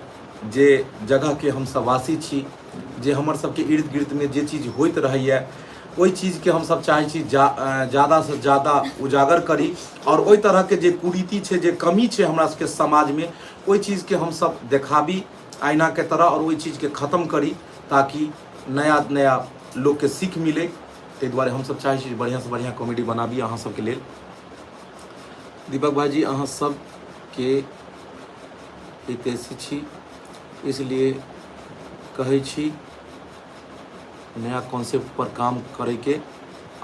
H: जे जगह के हम सब वासी छी, जे हमर सबके इर्द गिर्द में जे चीज होइत रहैए, ओहि चीज के हम सब चाहे छी ज़्यादा से ज़्यादा उजागर करी, और ओहि तरह के जे कुरीति छै, जे कमी छै हमरा सबके समाज में, ओहि चीज के हम सब देखाबी आईना के तरह, और ओहि चीज के खत्म करी, ताकि नया नया लोग के सीख मिले। ताहि दुआरे हम सब चाहे छी बढ़िया से बढ़िया कॉमेडी बनाबी अहाँ सबके लेल। दीपक भाईजी, अहाँ सब के हितैषी छी, इसलिए कहै छी नया कॉन्सेप्ट पर काम करे के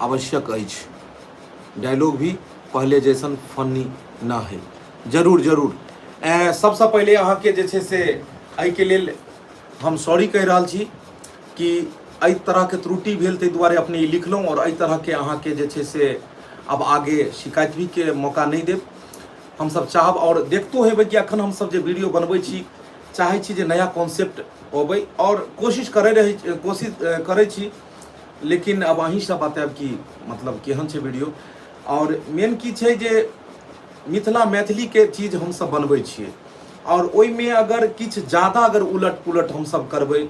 H: आवश्यक अछि। डायलॉग भी पहले जैसन फनी ना है।
B: जरूर जरूर। सबसे पहले अहाँ के जे छै से एहि के लेल हम सॉरी कहि रहल छी कि एहि तरह के त्रुटि भेल, ताहि दुआरे अपने ई लिखलहुँ, और एहि तरह के अहाँ के जे छै से अब आगे शिकायत भी के मौका नहीं देब। हम सब चाहब, और देखतो हेबै कि अखन हम सब जे वीडियो बनबै छी, चाहे छी जे नया कॉन्सेप्ट अबै, और कोशिश करै छी, लेकिन अब अहीं सब बतायब कि मतलब केहन छै वीडियो। और मेन की छै जे मिथिला मैथिली के चीज हम सब बनबै छियै, और ओहि में अगर किछु ज़्यादा अगर उलट पुलट हम सब करबै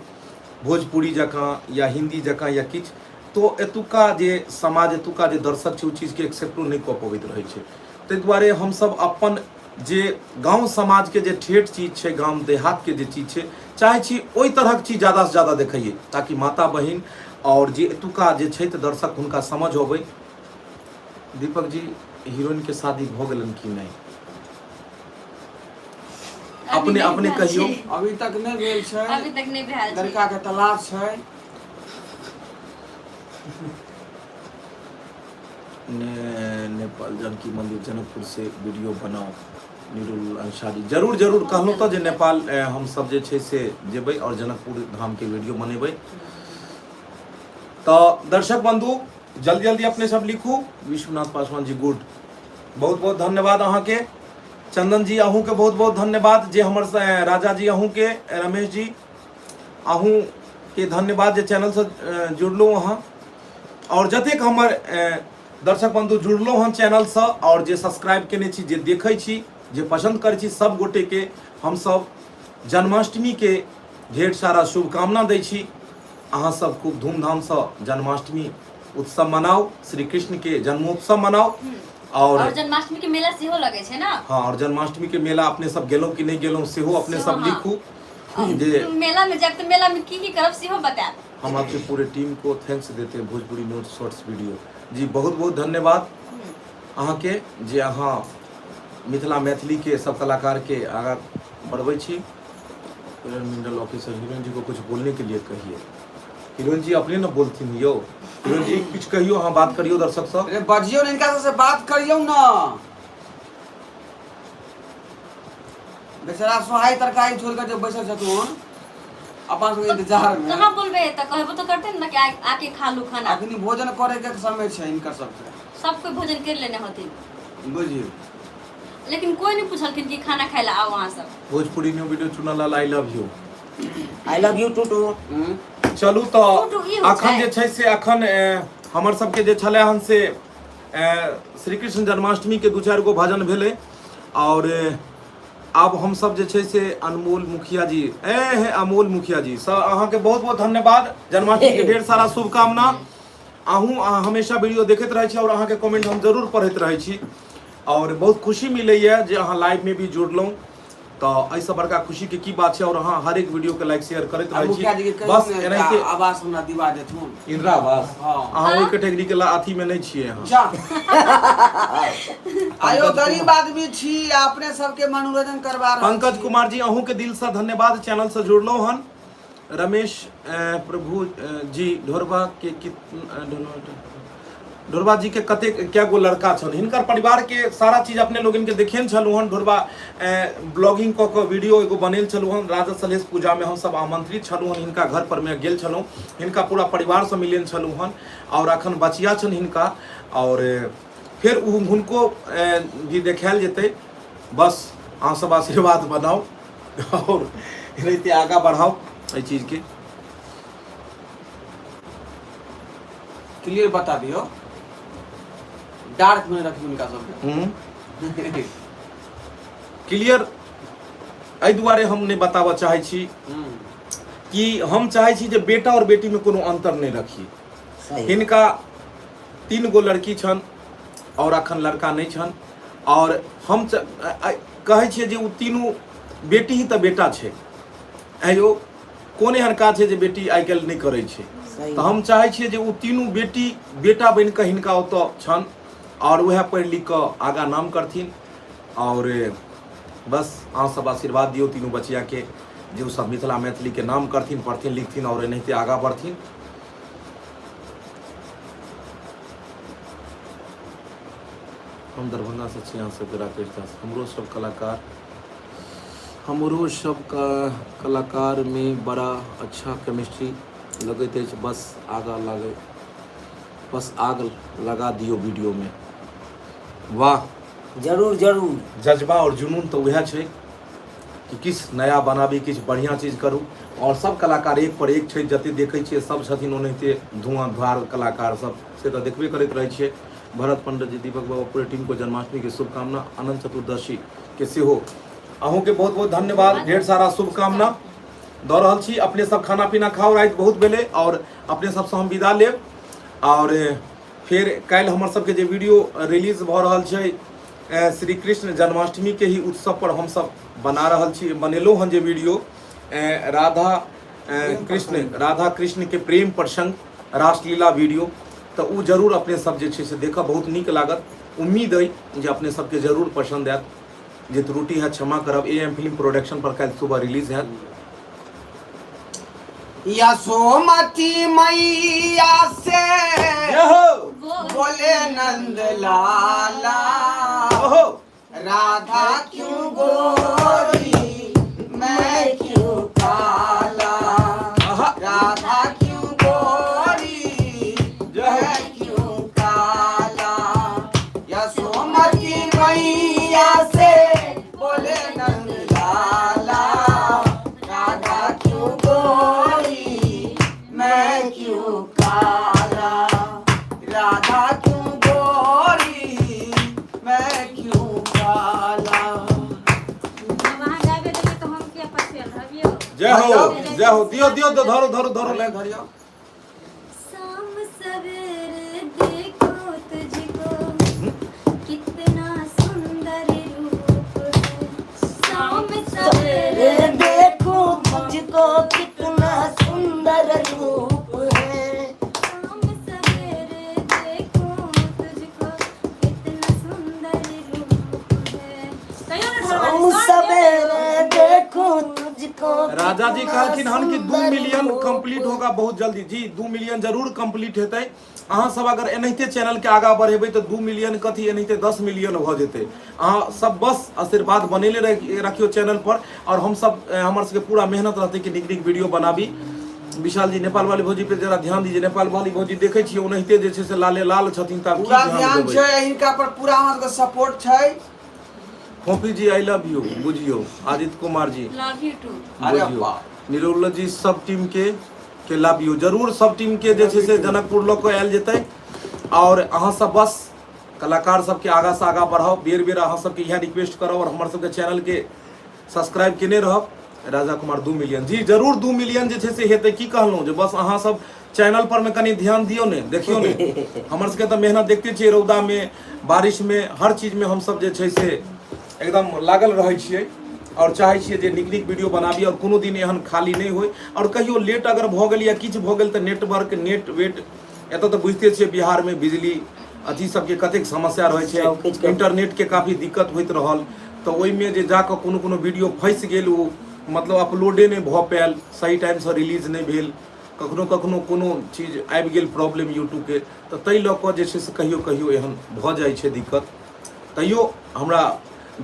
B: भोजपुरी जकाँ या हिंदी जकाँ या किछु, तो एतुका जे समाज, एतुका जे दर्शक छै, ओ चीज के एक्सेप्टो नहीं कऽ पबैत रहै छै। ताहि दुआरे हम सब अपन जे गांव समाज के जे ठेठ चीज छै, गांव देहात के जे चीज छै, चाहे छी ओहि तरहक चीज ज़्यादा से ज़्यादा देखिए, ताकि माता बहिन और जे एतुका जे छै दर्शक हुनका समझ अबै। दीपक जी, हीरोइन के शादी भ गेलन कि नहीं? अपने कहियो।
D: अभी तक नहीं भेल छै,
G: अभी तक नहीं भेल छै।
D: लड़का के तलाश छै।
H: नेपाल जानकी मंदिर जनकपुर से वीडियो बनाओ नीरुल अंसारी। जरूर जरूर कहलूँ तो जे नेपाल हम सब जे छै से जेबै और जनकपुर धाम के वीडियो बनेबै। तो दर्शक बंधु जल्दी जल्दी अपने सब लिखू। विश्वनाथ पासवान जी गुड, बहुत बहुत धन्यवाद अहाँ के। चंदन जी अहूँ के बहुत बहुत धन्यवाद। जे हमर राजा जी अहूँ के, रमेश जी अहूँ के धन्यवाद जे चैनल से जुड़लू अहाँ, और जतेक हमर दर्शक बंधु जुड़लो हन चैनल से, और जे सब्सक्राइब केने छी, जे देखै छी, जे पसंद करै छी, सब गोटे के हम सब जन्माष्टमी के ढेर सारा शुभकामना दै छी। अहाँ सब खूब धूमधाम से जन्माष्टमी उत्सव मनाओ, श्री कृष्ण के जन्मोत्सव मनाओ।
G: और जन्माष्टमी के मेला सेहो लगे छे ना।
H: हाँ, और जन्माष्टमी के मेला अपने सब गेलों कि नहीं गेलों सेहो अपने सब लिखू। जे
G: मेला में जब तो मेला में की करब सेहो बता।
H: हम आपके पूरे टीम को थैंक्स देते हैं भोजपुरी नोट शॉर्ट्स वीडियो जी। बहुत बहुत धन्यवाद अहाँ के जे अहाँ मिथिला मैथिली के सब कलाकार के आगा बढ़बै छी। मंडल ऑफिसर हीरोइन जी को कुछ बोलने के लिए कहिए। हीरोइन जी अपने न बोलथिन यो। हीरोइन जी कुछ कहियो, अहाँ बात करियो दर्शक सब।
D: अरे बजियो न, इनका से बात करियो ना। बेचारा सोहाई तरकारी छोड़ कर जो बैठल छथुन अपन सब इंतजार में।
G: कहां बोलबे त कहबो तो करते न कि आके खा लू खाना।
D: अखनी भोजन करे के समय छै इनकर सबके।
G: सब कोई भोजन कर लेने होती
D: बुझियो,
G: लेकिन कोई नहीं पूछलखिन कि खाना खाए ला आओ वहां सब।
H: भोजपुरी न्यू वीडियो चुनल I love you.
A: I love you too.
H: चलू तो
G: टू ई हो
H: अखन जे छै से अखन हमर सबके जे छले हन से श्री कृष्ण जन्माष्टमी के 2-4 गो भजन भेले। और अब हम सब जे छै से अनमोल मुखिया जी अमोल मुखिया जी सब अहाँ के बहुत बहुत धन्यवाद। जन्माष्टमी के ढेर सारा शुभकामना। अहूँ हमेशा वीडियो देखैत रहै छी और अहाँ के कमेंट हम जरूर पढ़ैत रहै छी और बहुत खुशी मिलैया जे अहाँ लाइव में भी जुड़लौं। तो ऐसा बड़का खुशी के की बात है। और अहाँ हर एक वीडियो के लाइक शेयर करैत रहै छी। बस एनाहिते
D: आवाज हमरा दिवा देथुन
H: इंदिरा आवास।
D: हाँ।
H: अहाँ ओइ कैटेगरी के अथी में नहीं छियै अहाँ।
D: जा आयो गरीब आदमी छी, अपने सबके मनोरंजन करवा रहल छी।
H: पंकज कुमार जी अहूँ के दिल से धन्यवाद चैनल से जुड़लो हन। रमेश प्रभु जी ढोरबा के ढोरबा जी के कते क्या गो लड़का छन, हिनकर परिवार के सारा चीज अपने लोगन के देखेन छलु हन। ढोरबा ब्लॉगिंग क के वीडियो एगो बनेल छलु हन। राजा सलेश पूजा में हम सब आमंत्रित छलु हन, हिनका घर पर में गेल छलु, हिनका पूरा परिवार से मिलेन छलु हन। और अखन बचिया छन हिनका और फिर हुनको भी देखायल जेतै। बस अहाँ सब आशीर्वाद बनाओ और एनाहिते आगा बढ़ाओ एहि चीज के।
D: क्लियर बता दियो, डार्क में रखियो इनका सबके।
H: क्लियर एहि दुआरे हम नहीं बताबऽ चाहे छी कि हम चाहे छी जे बेटा और बेटी में कोनो अंतर नहीं रखी। हिनका 3 गो लड़की छन और अखन लड़का नहीं छन। और हम कहे छियै जे उ तीनों बेटी ही तो बेटा छै। आयो कोने एहन काज छै जे बेटी आइ काल्हि नहीं करे छै। तो हम चाहे छियै जे उ तीनों बेटी बेटा बन के हिनका ओतऽ छन और वह पढ़ लिख कऽ आगा नाम करथिन। और बस अहाँ सब आशीर्वाद दियो तीनों बचिया के जे उ सब मिथिला मैथिली के नाम करथिन, पढ़थिन, लिखथिन और एनाहिते आगा बढ़थिन। हम दरभंगा से छी, अहाँ सबके राकेश दास। हमरो सब कलाकार में बड़ा अच्छा केमिस्ट्री लगैत अछि। बस आग लगा दियो वीडियो में। वाह,
A: जरूर जरूर।
H: जज्बा और जुनून तो वह छै कि किछ नया बनाबी, किछ बढ़िया चीज करूँ। और सब कलाकार एक पर एक छै, जते देखै छियै सब छथिन ओनाहिते धुआंधार कलाकार सब से तो देखबे करैत रहै छियै। भरत पंडित जी, दीपक बाबा, पूरे टीम को जन्माष्टमी के शुभकामना। अनंत चतुर्दशी के सेहो अहूँ के बहुत बहुत धन्यवाद। ढेर सारा शुभकामना दऽ रहल छी। अपने सब खाना पीना खाओ, रात बहुत भेले और अपने सबसे हम विदा लेब। और फिर काल्हि हमर सबके जे वीडियो रिलीज भऽ रहल छै श्री कृष्ण जन्माष्टमी के ही उत्सव पर हम सब बना रहल छी, बनेलहुँ हन जे वीडियो राधा कृष्ण के प्रेम प्रसंग रासलीला वीडियो। तो उ जरूर अपने सब जे छै से देखब, बहुत नीक लागत। उम्मीद अइ जे अपने सबके जरूर पसंद आयत। जे त्रुटि है क्षमा करब। AM फिल्म प्रोडक्शन पर कल सुबह रिलीज है।
D: यशोमती मैया से बोले नंद लाला, राधा क्यों गोरी मैं क्यों काला, राधा क्यों गोरी मैं क्यों काला। यशोमती मैया से बोले नंद लाला, राधा क्यों गोरी मैं क्यों काला, राधा क्यों गोरी मैं क्यों काला।
C: वहाँ जाबे देबे तो हम क्या पछिया रहबियो।
H: जय हो, जय हो। दियो धरो
D: धरियो
A: को
B: राजा जी
A: कितना
B: कहलखिन हन कि 2
A: सुंदर
B: मिलियन
A: हो।
B: कंप्लीट होगा बहुत जल्दी। जी 2 मिलियन जरूर कंप्लीट हेतै। अहाँ सब अगर एनाहिते चैनल के आगा बढ़ेबै तो 2 मिलियन कथी एनाहिते 10 मिलियन भ जेतै। अहाँ सब बस आशीर्वाद बनेले रखियो चैनल पर, और हम सब हमर सबके पूरा मेहनत रहतै कि नीक नीक वीडियो बनाबी। विशाल जी नेपाल वाली भौजी पे जरा ध्यान दीजिए। नेपाल वाली भौजी देखे छियै ओनाहिते जे छै से लाले लाल छथिन, त आब की
D: पूरा
B: ध्यान
D: ध्यान
B: देबै।
D: छै हिनका पर, पूरा हमरा सबके सपोर्ट छै।
B: खोपी जी आई लव यू बुझियो। आदित्य कुमार जी
G: लव यू टू।
D: अरे
B: बुझियो।
D: वाह।
B: निरोल जी सब टीम के लव यू। जरूर सब टीम के जे छै से जनकपुर लऽ के आयल जेतै, और अहाँ सब बस कलाकार सबके आगा से आगा बढ़ाओ। बेर बेर अहाँ सबके इएह रिक्वेस्ट करब, और हमर सबके चैनल के सब्सक्राइब केने रहब। राजा कुमार 2 मिलियन जी जरूर 2 मिलियन जे छै से हेतै। की कहलहुँ जे बस अहाँ सब चैनल पर में कनी ध्यान दियो ने, देखियो ने। हमर सबके तऽ मेहनत देखते छियै, रौदा में बारिश में हर चीज में हम सब जे छै से एकदम लागल रहै छियै, और चाहै छियै जे नीक नीक वीडियो बनाबी, और कोनो दिन एहन खाली नहीं होय। और कहियो लेट अगर भऽ गेल या किछु भऽ गेल तऽ नेटवर्क नेट वेट एतऽ तऽ बुझते छियै बिहार में बिजली अथी सबके कतेक समस्या रहै छै, इंटरनेट के काफी दिक्कत होइत रहल। तऽ ओहिमे जे जाकऽ कोनो वीडियो फँसि गेल, ओ मतलब अपलोडे नहीं भऽ पायल, सही टाइम से रिलीज नहीं भेल, कखनो कखनो कोनो चीज आबि गेल प्रॉब्लम यूट्यूब के, तऽ ताहि लऽ कऽ जे छै से कहियो एहन भऽ जाइ छै दिक्कत। तैयो हमरा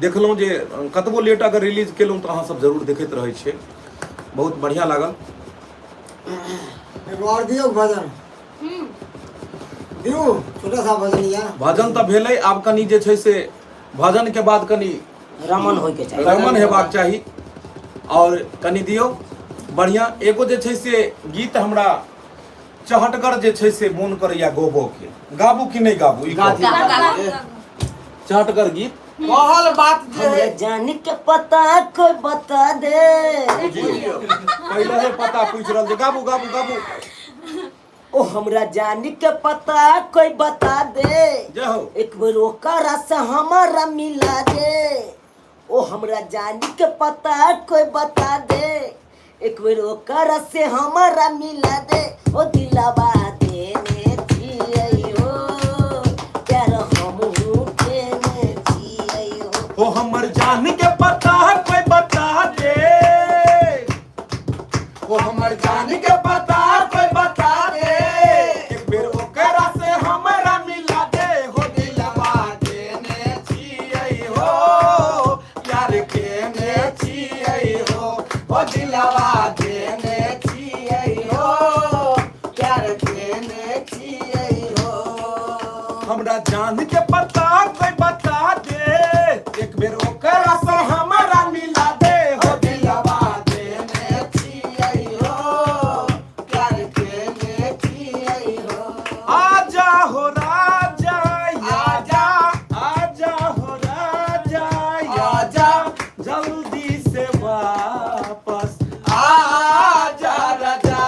B: देखलहुँ जे कतबो लेट अगर रिलीज केलहुँ तऽ अहाँ सब जरूर देखैत रहै छियै। बहुत बढ़िया लागल।
E: एगो और दियो भजन दियो, छोटा सा भजन या
B: भजन तऽ भेलै, आब कनि जे छै से भजन के बाद कनि
A: रमन होय के चाही,
B: रमन हेबाक चाही, और कनि दियौ बढ़िया। एगो जे छै से गीत हमरा चहटगर जे छै से मोन करैया गाबो के। गाबू कि नहीं गाबू? ई कहू। चहटगर गीत
D: कहल बात जे
A: हमरा
D: है
A: जानी के पता कोई बता दे।
B: पहले है पता पूछ रहल छै। गाबू गाबू गाबू।
A: ओ हमरा जानी के पता कोई बता दे,
B: जय हो।
A: एक बार ओकरा से हमारा मिला दे। ओ हमरा जानी के पता कोई बता दे, एक बार ओकरा से हमारा मिला दे। ओ दिलवा देने छियै हो, प्यार हमहू देने छियै हो।
B: ओ हमर जान के पता कोई बता दे,
D: वो हमर जान के पता कोई बता दे,
B: एक बेर ओकरा से हमरा मिला दे। हो
D: दिलवा देने छियै हो, प्यार केने छियै हो। ओ दिलवा देने छियै हो, प्यार केने छियै हो।
B: हमरा जान के पता कोई बता दे, एक बेर ओकरा से हमरा मिला दे। हो
D: दिलवा देने छियै हो, प्यार केने छियै हो।
B: आजा हो राजा
D: आजा,
B: आजा हो राजा
D: आजा,
B: जल्दी से वापस।
D: आजा राजा।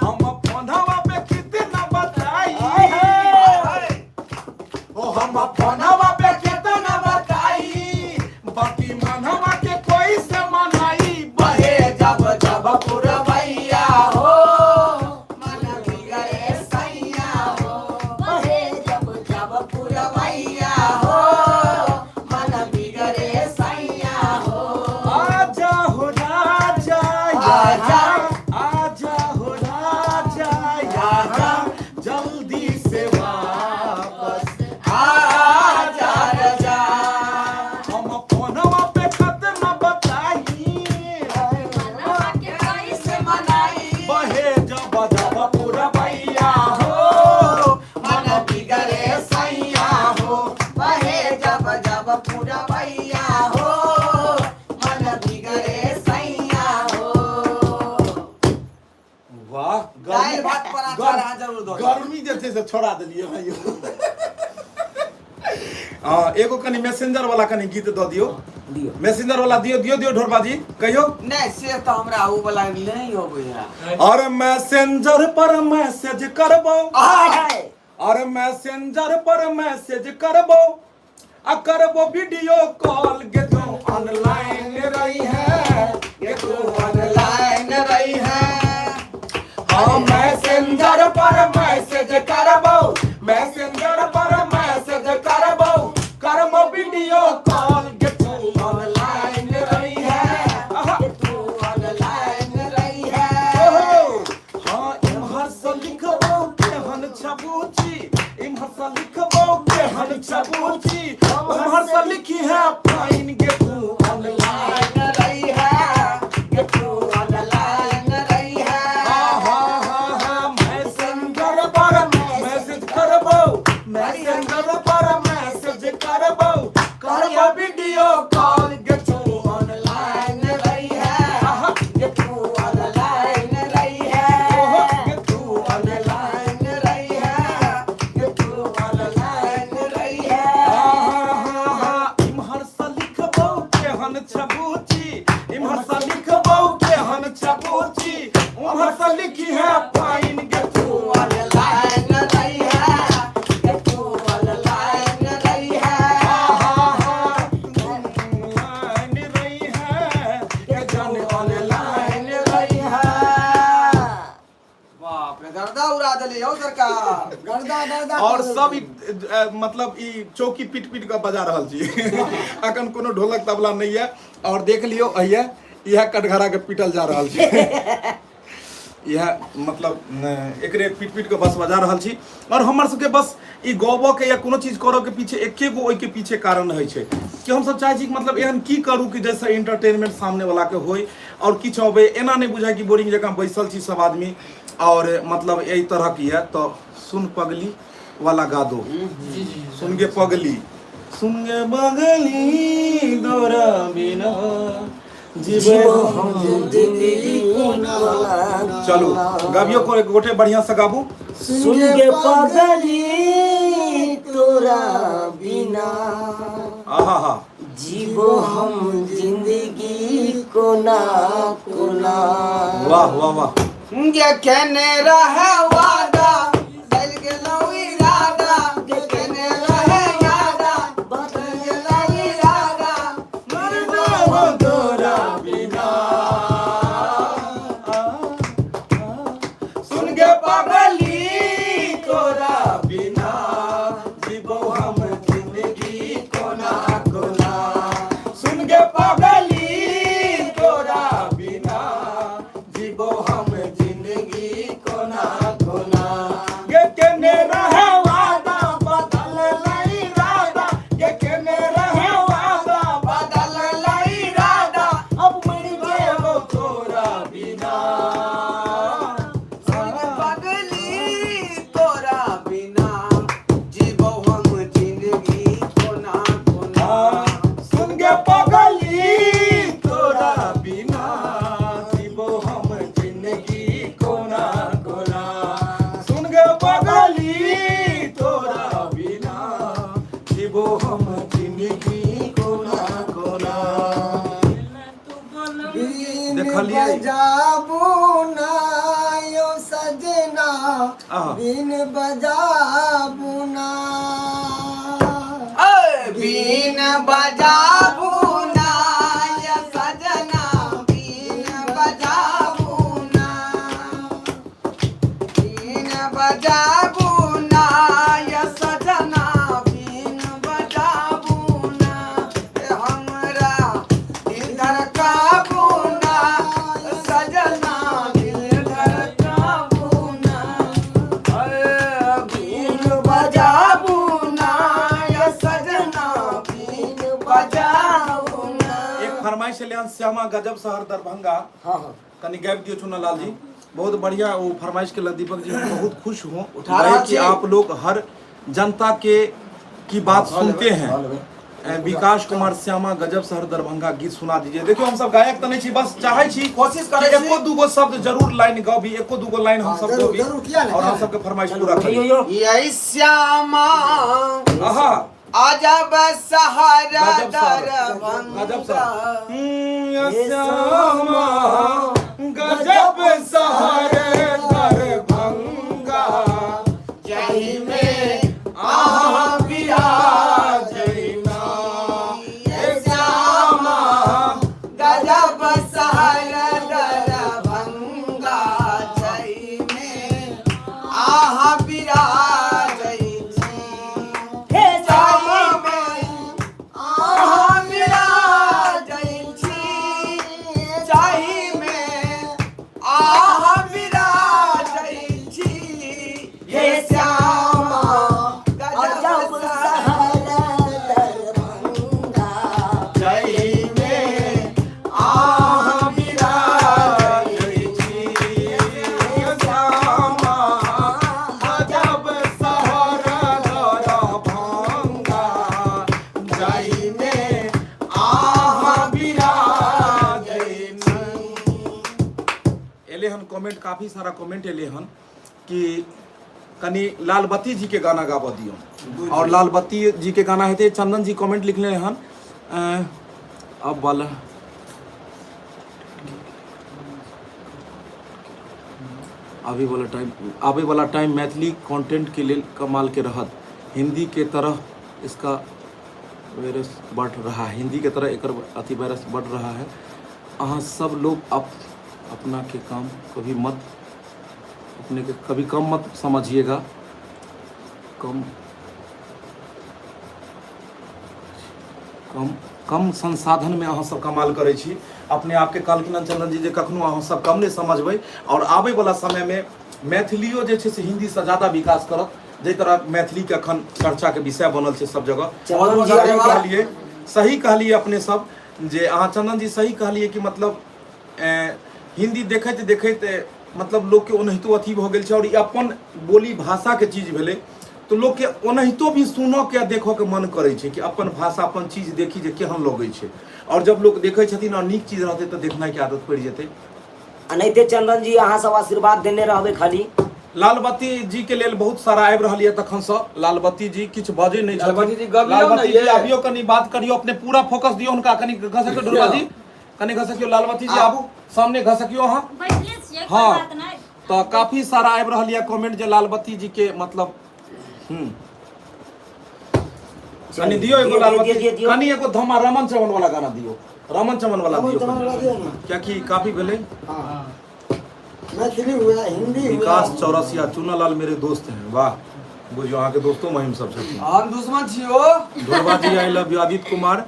B: हम फोनवा पे कितना बताई,
D: ओ हम फोनवा पे कितना बताई,
B: बाकी मनवा के कोई से मनाई।
D: बहे जब जब पुरवैया हो, मन बिगड़े सैया हो। बहे जब जब पुरवैया हो, मन बिगड़े सैया हो।
B: आजा हो राजा
D: आजा,
B: आजा हो राजा
D: आजा,
B: जल्दी से वापस।
D: आजा राजा।
B: हम फोनवा पे कितना बताई,
G: मनवा के कैसे
D: मनाई,
B: बहे जब जब पुरवैया हो,
D: मन बिगड़े सैया हो। बहे जब जब पुरवैया हो, मन बिगड़े सैया हो।
B: वाह
D: दाल भात पर आचार अहाँ जरूर दो।
B: गर्मी जे छै से छोड़ा देलियै भाइयो। एगो कनी मैसेंजर वाला कनी गीत दऽ दियौ।
A: दियो
B: मैसेंजर वाला दियो दियो दियो ढोरबाजी कहियो।
D: नहीं से तो हमरा ऊ वाला नहीं हो गया।
B: और मैसेंजर पर मैसेज करबो,
A: हाय हाय
B: और मैसेंजर पर मैसेज करबो, आ करबो वीडियो कॉल के तू ऑनलाइन रही है,
D: ये तू ऑनलाइन रही है।
B: हाँ मैसेंजर पर मैसेज करबो, मैसेंजर पर मैसेज करबो, करबो वीडियो कॉल के तू ऑनलाइन रही है।
A: के तू
B: छबूची उम्र से लिखी है फाइन गे तू ऑनलाइन रही है गे तू ऑनलाइन रही है मैसेंजर पर मैसेज करबो मैसेंजर पर मैसेज करबो करबो वीडियो कॉल गे तू ऑनलाइन रही है गे तू ऑनलाइन रही है गे तू ऑनलाइन रही है गे तू ऑनलाइन रही है इम्हर से लिखबो केहन छबूची इम्हर से लिखबो केहन छबूची उम्हर से लिखी है फाइन गे तू ऑनलाइन रही है गे तू ऑनलाइन रही है ऑनलाइन रही है गे जान ऑनलाइन रही है।
D: बाप रे गर्दा उड़ा देली हो सरकार
E: गर्दा गर्दा
B: और सब मतलब ई चौकी पीट पीट के बजा रहल छी अखन कोनो ढोलक तबला नहीं है और देख लियो अहिया यह कटघरा के पीटल जा रहल छी यह मतलब एकरे पीट पीट के बस बजा रहल छी और हमर सबके बस ई गौबो के या कोनो चीज करो के पीछे एके गो ओइ के पीछे कारण रहै छै कि हम सब चाहै छी कि मतलब एहन की करू कि जैसे एंटरटेनमेंट सामने वाला के होय और किछ होबे एना नहीं बुझाय कि बोरिंग जकां बैसल छी सब आदमी और मतलब यही तरह की है तो सुन पगली वाला गा दो सुन गे पगली सुन गे पगली दोरा बिना जीवन हम जिंदगी कोना चलो गाबियो को एक गोटे बढ़िया से गाबू
A: सुन गे पगली तोरा बिना
B: आहा हा
A: जीवो हम जिंदगी कोना कोना।
B: वाह वाह वाह
D: ये कहने रहे वादा दिल के लवी राधा ये कहने रहे यादा बदल के लवी राधा मरना हो तोरा बिना
B: सुन गे पगली तोरा बिना जीवो हम जिंदगी कोना कोना सुन गे पगली तोरा बिना जीवो हम जिंदगी कोना कोना ये केने रहे वादा बदल लई राधा ये केने रहे वादा बदल लई राधा अब मर जेबो तोरा बिना
D: पगली तोरा बिना जीवो हम जिंदगी कोना कोना
B: सुन गे पगली तोरा बिना जीवो हम जिंदगी कोना कोना सुन गे पगली तोरा बिना जीवो हम जिंदगी कोना कोना देखलियै?
E: बजाबू ना यो सजना
B: आहा।
E: बिन बजाबू ना
D: बीन बजाबू ना या सजना बीन बजाबू ना बीन बजाबू ना या सजना बीन बजाबू ना हमरा दिल धड़काबू ना सजना दिल धड़काबू ना बीन बजाबू ना या सजना बीन बजाबू ना।
B: एक फरमाइश ले श्यामा गजब शहर दरभंगा
A: हाँ हाँ
B: कनी गाबि दियो चुनालाल जी बहुत बढ़िया वो फरमाइश के लिए दीपक जी मैं बहुत खुश हूँ
D: उठा रहा
B: कि
D: छी।
B: आप लोग हर जनता के की बात सुनते हैं विकास कुमार श्यामा गजब शहर दरभंगा गीत सुना दीजिए। देखियो हम सब गायक तो नहीं छी बस चाहे छी
D: कोशिश करे
B: कि
D: छी।
B: एको दूगो शब्द जरूर लाइन गाओ भी एको दूगो लाइन हम सब
E: जरूर,
B: भी
E: जरूर, किया नहीं,
B: और हम
E: किया
B: सबके फरमाइश पूरा
A: यो
B: करिए।
A: यो
D: यही श्यामा
B: आहा
D: अजब सहारा
B: गजब शहर गजब शहर श्यामा गजब शहर दरभंगा
D: जही में आहा विराजैना ये श्यामा गजब सहारा दरभंगा जही में आहा विराजैना
A: हे
D: जही में आहा विराजैना जही में
H: कमेंट काफ़ी सारा कमेंट एले हन कि कनी लाल बत्ती जी के गाना गाबऽ दियो, और लाल बत्ती जी के गाना हेते चंदन जी कमेंट लिखले हन अब वाला आवे वाला टाइम मैथिली कंटेंट के लिए कमाल के रहत, हिंदी के तरह इसका वायरस बढ़ रहा है, हिंदी के तरह एक अति वायरस बढ़ रहा है। अहाँ सब लोग अपना के काम कभी मत अपने के कभी कम मत समझिएगा, कम संसाधन में अहाँ सब कमाल करे छी। अपने आपके कहलखिन चंदन जी जे कखनो अहाँ सब कम नहीं समझबै, और आबै वाला समय में मैथिलियो जे छै से हिंदी से ज़्यादा विकास करत, जे तरह मैथिली के अखन चर्चा के विषय बनल छै सब जगह। और सही कहलिए अपने सब जे अहाँ चंदन जी सही कहलिए कि मतलब हिंदी देखैत देखैत मतलब लोग के ओनाहितो अथी भ गेल छै, और ई अपन बोली भाषा के चीज भेलै, तो लोग के ओनाहितो भी सुनो के देखो के मन करे छै कि अपन भाषा अपन चीज देखी जे केहन लगे छै, और जब लोग देखे छथिन और नीक चीज रहते तो देखनाइ के आदत पड़ जेतै।
A: अनैते चंदन जी अहाँ सब आशीर्वाद देने रहबै खाली।
H: लाल बत्ती जी के लेल बहुत सारा आबि रहल है तखन से। लाल बत्ती जी किछ बजे नहीं छथिन। लाल बत्ती जी आबियो, कनी बात करियो, अपने पूरा फोकस दियो उनका, कनी घसकियो ढोलबा जी, कनी घसकियो। लाल बत्ती जी आबू सामने घसकियो अहाँ। हाँ, तो काफी सारा आबि रहल है कमेंट जे लाल बत्ती जी के मतलब कनी दियो एगो लाल बत्ती, कनी एगो धमा रमन चमन वाला गाना दियो, रमन चमन वाला दियो, क्या कि काफी भेले।
E: मैथिली हुआ हिंदी हुआ।
H: विकास चौरसिया, चूनालाल मेरे दोस्त हैं। वाह, बुझियो अहाँ के दोस्तों महिम सब छथिन।
D: हम दुश्मन छियो।
H: Dhorba ji I love you. Aditya Kumar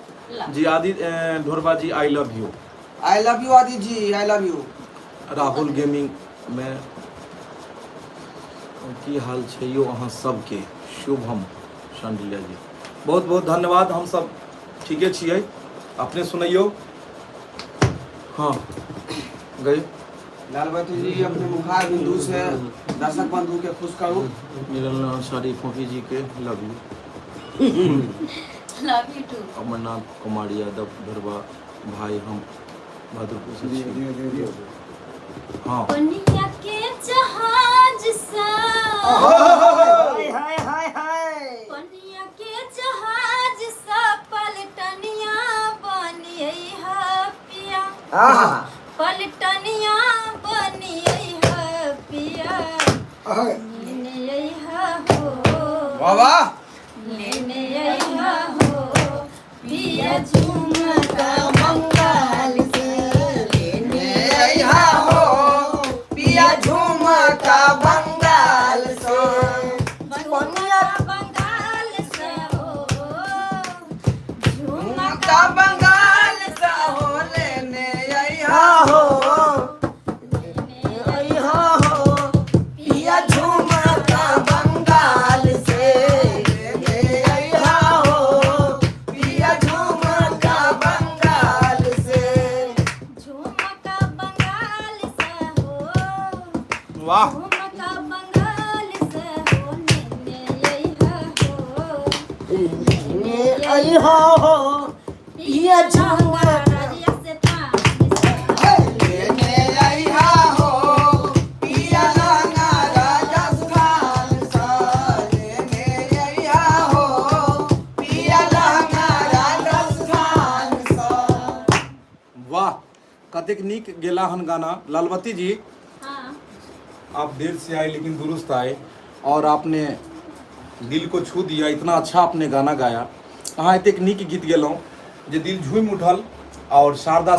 H: ji, Aditya Dhorba ji I love you.
D: I love you Aditya ji, I love you.
H: Rahul gaming में की हाल छै यो अहाँ सबके। शुभम संडिया जी, बहुत बहुत धन्यवाद। हम सब ठीके छियै, अपने सुनैयो। हाँ गए
D: लाल बत्ती जी अपने मुखार बिंदु से दर्शक बंधु के खुश करू।
H: निरल अंसारी फोफी जी के love you.
G: Love you too.
H: Amarnath Kumar Yadav Dhorba भाई, हम भादुरपुर से छी। हाँ,
G: पनिया के जहाज सा,
A: हाय हाय हाय हाय,
G: पनिया के जहाज सा पलटनिया बनिए है पिया, पलटनिया बनिए है पिया, लेने है हो
D: बाबा,
G: लेने है हो पिया झुमका मंगल से, लेने
D: यहाँ हो पिया झुमका बंगाल से।
G: झुमका बंगाल से हो,
D: झुमका बंगाल से हो, लेने यहाँ हो पिया झुमका बंगाल से, लेने यहाँ हो पिया झुमका बंगाल से।
G: झुमका बंगाल से हो,
H: वाह,
G: झुमका बंगाल से हो, लेने हो
A: ये झुमका
G: राजिया से पानी से,
D: लेने यहाँ हो पिया लाना राजस्थान से, लेने यहाँ हो पिया लाना राजस्थान से।
H: वाह, कतेक नीक गेला हन गाना। लालबत्ती जी,
G: हाँ
H: आप देर से आए लेकिन दुरुस्त आए, और आपने दिल को छू दिया। इतना अच्छा आपने गाना गाया। अहाँ एतेक नीक गीत गेलहुँ जे दिल झूम उठल। और शारदा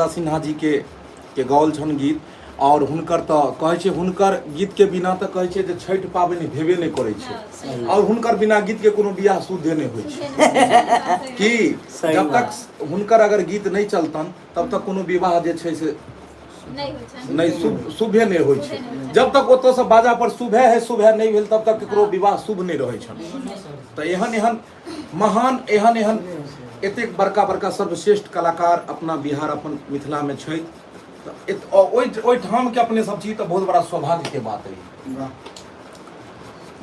H: सिन्हा जी के गाओल छन गीत, और हुनकर तो कहै छै हुनकर गीत के बिना तो कहै छै जे छठि पाबनि भेबे नहीं करै छै, और हुनकर बिना गीत के कोनो बियाह शुद्धे नहीं होइ छै कि जब तक हुनकर अगर गीत नहीं चलतन तब तक कोनो विवाह जे छै से नहीं शुभे नहीं होइ छै। जब तक ओतऽ से बाजा पर शुभ है शुभ है नहीं भेल तब तक केकरो विवाह शुभ नहीं रहै छन। तो एहन एहन महान एहन एहन एतेक बड़का बड़का सर्वश्रेष्ठ कलाकार अपना बिहार अपन मिथिला में छै। ओहि ठाम के अपने सब चीज तो बहुत बड़ा सौभाग्य के बात है।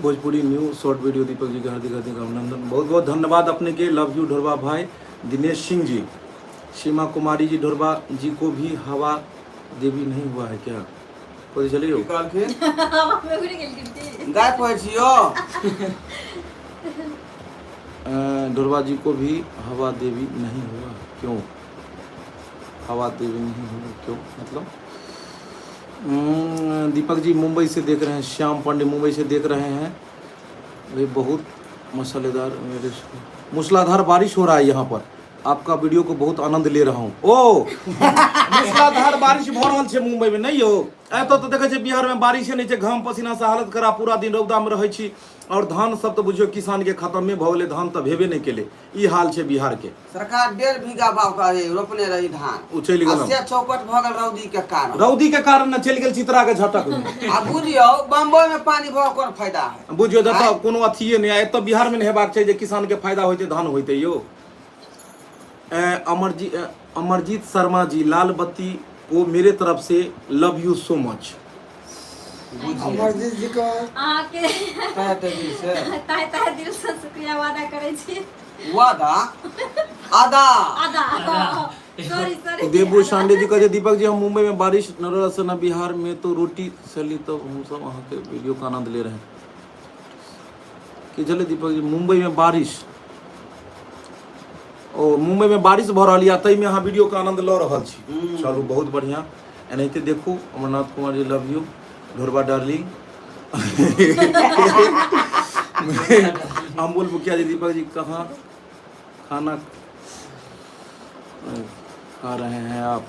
H: Bhojpuri news short video Deepak ji का हार्दिक हार्दिक अभिनंदन। बहुत बहुत धन्यवाद अपने के। लव यू ढोरबा भाई। दिनेश सिंह जी, सीमा कुमारी जी ढोरबा जी को भी हवा देवी नहीं हुआ है क्या? पता चलियो
D: की कहलखिन
C: हवा में उड़ गेल गिनती।
D: गाय पोहे छियो
H: ढोरबा जी को भी हवा देवी नहीं हुआ क्यों? हवा देवी नहीं हुआ क्यों मतलब? दीपक जी मुंबई से देख रहे हैं, श्याम पांडे मुंबई से देख रहे हैं। वे बहुत मसालेदार मेरे मूसलाधार बारिश हो रहा है यहाँ पर, आपका वीडियो को बहुत आनंद ले रहा हूँ। ओ मूसलाधार बारिश भ रहल छै मुंबई में नहीं हो? एतो तो देखे छै बिहार में बारिशे नहीं छै, घाम पसीना से हालत खराब, पूरा दिन रौदा में रहै छी और धान सब तो बुझियो किसान के खत्म में भ गेलै, धान तो भेबे नहीं केले। ई हाल छै बिहार के।
D: सरकार 1.5 बीघा बाव का रोपने रही धान,
H: उ चलि गेल,
D: से चौपट भ गेल रौदी के कारण।
H: रौदी के कारण न चलि गेल चित्रा के झटक में।
D: आ बुझियो बम्बई में पानी भ कोन फायदा है?
H: बुझियो जतऽ कोनो अथिये नहीं है, एतऽ बिहार में नहीं हेबाक छै जे किसान के फायदा होइते, धान होइते यो। अमरजीत शर्मा जी, लाल बत्ती को मेरे तरफ से love you so much.
E: Amarjeet ji को
C: आके
D: तहे दिल से
C: ताय ताय दिल से शुक्रिया वादा करै छी।
D: वादा आदा
C: आदा सॉरी सॉरी।
H: देबू शांडे जी कहे दीपक जी हम मुंबई में बारिश न रहा से न बिहार में तो रोटी चली, तो हम सब वहाँ के वीडियो का आनंद ले रहे हैं कि चले दीपक जी मुंबई में बारिश, ओ मुंबई में बारिश भ रही है, तई में अहाँ वीडियो का आनंद ल रहल छी। चलू बहुत बढ़िया, एनाहिते देखू। Amarnath Kumar ji love you, ढोरबा darling. Amol मुखिया जी, दीपक जी कहाँ खाना खा रहे हैं आप?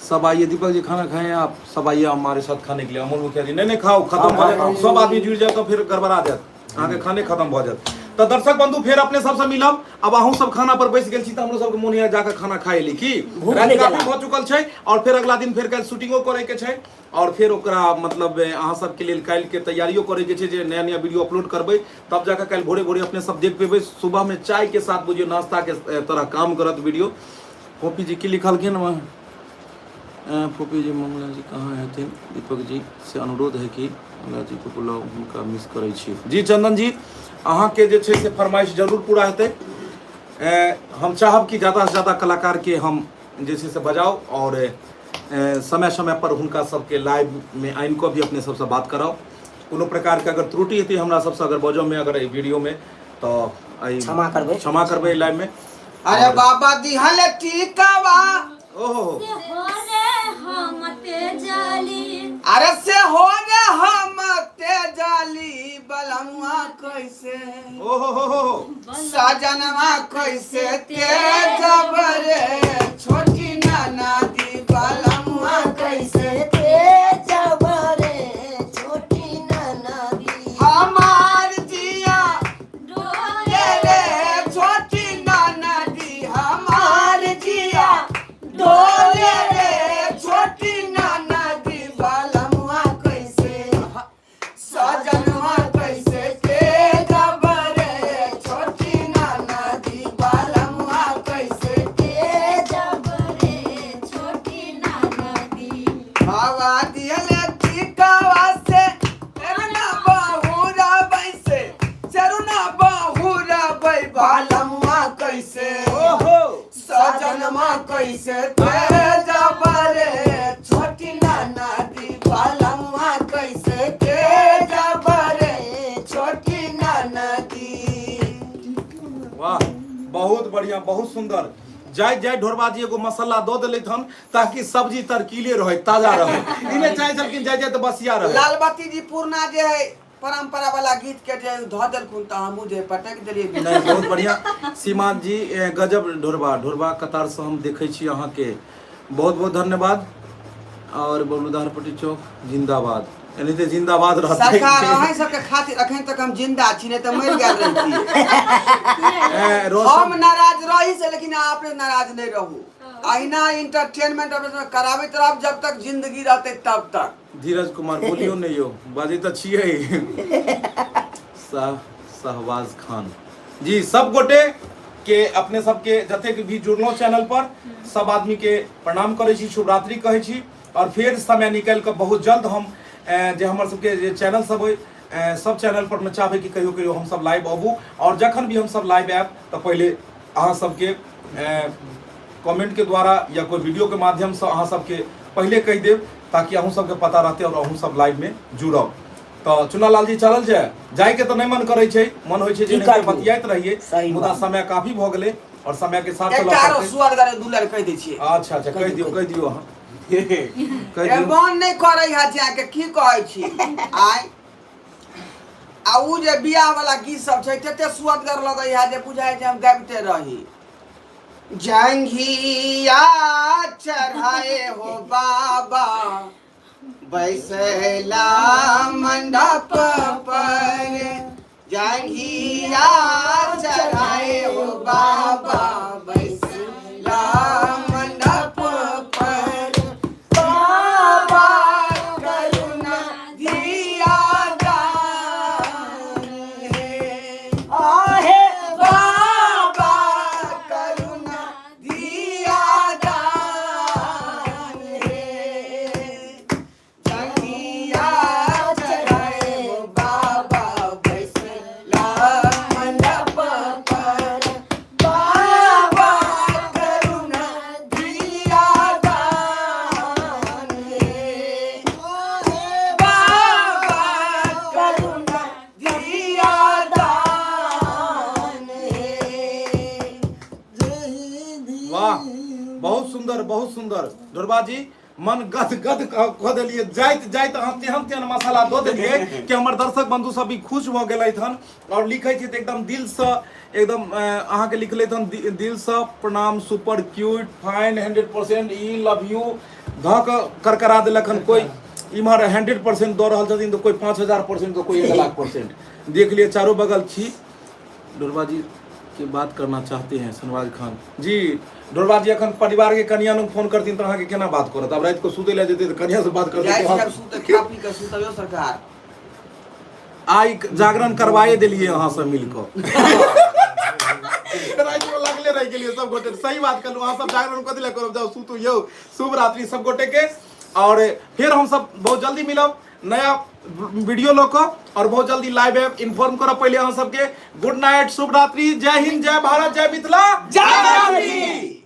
H: सब आइए दीपक जी, खाना खाएं आप, सब आइए हमारे साथ खाने के लिए। अमोल मुखिया जी नहीं खाओ, खत्म हो जाए, सब आदमी जुड़ जाए तो फिर गड़बड़ा जाए, अहाँ के खाने खत्म हो जाए। तो दर्शक बंधु फिर अपने सबसे मिलब। अब अहूँ सब खाना पर बैस गेल छी, तो हमरो सबके मोन है जाकर खाना खाए ली की रात काफी हो चुकल छै, और फिर अगला दिन फिर कल शूटिंगो करे के छै, और फिर ओकरा मतलब अहाँ सबके लेल काल्हि के तैयारियो करे के छै जे नया नया वीडियो अपलोड करबै, तब जाकर कल भोरे भोरे अपने सब देख पेबै। सुबह में चाय के साथ बुझियो नाश्ता के तरह काम करत वीडियो। पोपी जी की लिखलखिन वहाँ, पोपी जी मंगला जी कहाँ हेथिन? दीपक जी से अनुरोध है कि मंगला जी को बुलाओ, हुनका मिस करै छी। जी चंदन जी, अहाँ के जे छै से फरमाइश जरूर पूरा हेतै। हम चाहब कि ज़्यादा से ज़्यादा कलाकार के हम जे छै से बजाओ, और समय समय पर हुनका सबके लाइव में आनि को भी अपने सबसे बात कराओ। कोनो प्रकार के अगर त्रुटि हेतै हमरा सबसे अगर बजो में, अगर वीडियो में, तो क्षमा करबै लाइव में।
D: अरे बाबा दिहल टीकावा,
H: ओहो
C: हम ते जाली,
D: अरे से हो रे हम ते जाली, बलमुआ कैसे,
H: ओहो
D: सजनवा कैसे ते जबरे, छोटी नाना दी बलमुआ कैसे ते जबरे, छोटी नाना दी हमार जिया डोले रे, छोटी नाना दी हमार जिया डोले रे, छोटी नाना दी बलमुआ कैसे, सजनवा कैसे के जबरे, छोटी नाना दी बलमुआ कैसे के
C: जबरे, छोटी नाना दी।
D: हवा दिहले टिकावा से, तेरुना बहुरा बैसे, तेरुना बहुरा बै बलमुआ कैसे,
H: ओहो
D: सजनवा कैसे ते जबरे, छोटी नाना दी बलमुआ कैसे के जबरे, छोटी नाना दी।
H: वाह बहुत बढ़िया, बहुत सुंदर। जाय जाय ढोरबा जी एगो मसाला दो देले हन ताकि सब्जी तरकीले रहे, ताजा रहे। इने चाहे छलखिन जाय जाय तो बसिया रहे।
D: लाल बत्ती जी पूर्णा जे है परंपरा वाला गीत के जे धो देलखुन, त हमहू जे पटक देलिए।
H: नहीं बहुत बढ़िया सीमा जी, गजब ढोरबा कतार से हम देखे छी अहाँ के, बहुत बहुत धन्यवाद। और बबलूदार पट्टी चौक जिंदाबाद, यानी ते जिंदाबाद रहते
D: सरकार अहीं सबके खातिर अखन तक हम जिंदा छी, नहीं त मर गेल रही। हम नाराज रही से, लेकिन आप नाराज नहीं रहू। अहिना एंटरटेनमेंट कराबैत रहब जब तक जिंदगी रहते तब तक।
H: धीरज कुमार बोलियो नहीं हो, बाजी तो छिए। शहबाज खान जी, सब गोटे के अपने सबके जतेक भी जुड़लो चैनल पर, सब आदमी के प्रणाम करे छी, शुभ रात्रि कहे छी। और फिर समय निकाल के बहुत जल्द हम जे हमर सबके जे चैनल सब होय, सब चैनल पर में चाहबे कि कहियो कहियो हम सब लाइव आबू, और जखन भी हम सब लाइव आयब तो पहले अहाँ सबके
B: कमेंट के द्वारा या कोई वीडियो के माध्यम से अहाँ सबके पहले कह देव ताकि अहूँ सबके पता रहते और अहूँ सब लाइव में जुड़ब। तो चुनालाल जी चलल जाए के तो नहीं मन करे छे, मन होय छे जे
A: की करबू?
B: बतियाइत रहिए,
A: सही
B: मुदा
A: बात।
B: समय काफी भ गेले और समय के साथ
D: एकटा आरो
B: चलब।
D: सुअर गरे दुलर कह दै छियै।
B: अच्छा कह दियो अहाँ कह
D: ए
B: दियो।
D: मन नहीं करे है जाके की कहै छी आइ आ उ जे बियाह वाला गीत सब छै तते सुअदगर लगै है जे बुझाइ छै हम गाबिते रही। जंघिया चढ़ाए हो बाबा बैसला मंडप पर, जंघिया चढ़ाए हो बाबा बैसला मंडप पर, बाबा करुणा दिया दान है, आहे बाबा करुणा दिया दान है, जंघिया चढ़ाए हो बाबा बैसला मंडप पर, बाबा करुणा दिया दान है, बाबा करुणा दिया दान है।
B: वाह बहुत सुंदर बहुत सुंदर। ढोरबा जी मन गद गद कह देलिए, जाइत अहाँ तेहन तेहन मसाला दो देलिए कि हमर दर्शक बंधु सब भी खुश भ गेलथि हन और लिखै छी त एकदम दिल से एकदम अहाँ के लिखलथि हन दिल से प्रणाम, super cute fine 100% E love you ध क करकरा देलक हन। कोई इम्हर 100% दऽ रहल छथिन तो कोई 5000% तो कोई 1,00,000%। देख लिए चारों बगल छी। ढोरबा जी की बात करना चाहते हैं सनवाज खान जी। ढोरबा जी अखन परिवार के कन्या नु फोन करतीन तो अहाँ के केना बात करत? अब रात को सुते ले जेते तो कन्या से बात करते
D: जाइ
B: तो
D: छी
B: हम
D: अब सुत खा पी के सुतयो सरकार।
B: आई जागरण करवाए दिलिए अहाँ से मिलकर। रात को लगले रह गेलिए सब गोटे। सही बात कहलू, अहाँ सब जागरण कथि ले करब, जाओ सुतू यौ। शुभ रात्रि सब गोटे के। और फिर हम सब बहुत जल्दी मिलब नया वीडियो लोग और बहुत जल्दी लाइव है इन्फॉर्म करो पहले अहाँ सबके। गुड नाइट, शुभ रात्रि, जय हिंद, जय भारत, जय मिथिला, जय गांधी।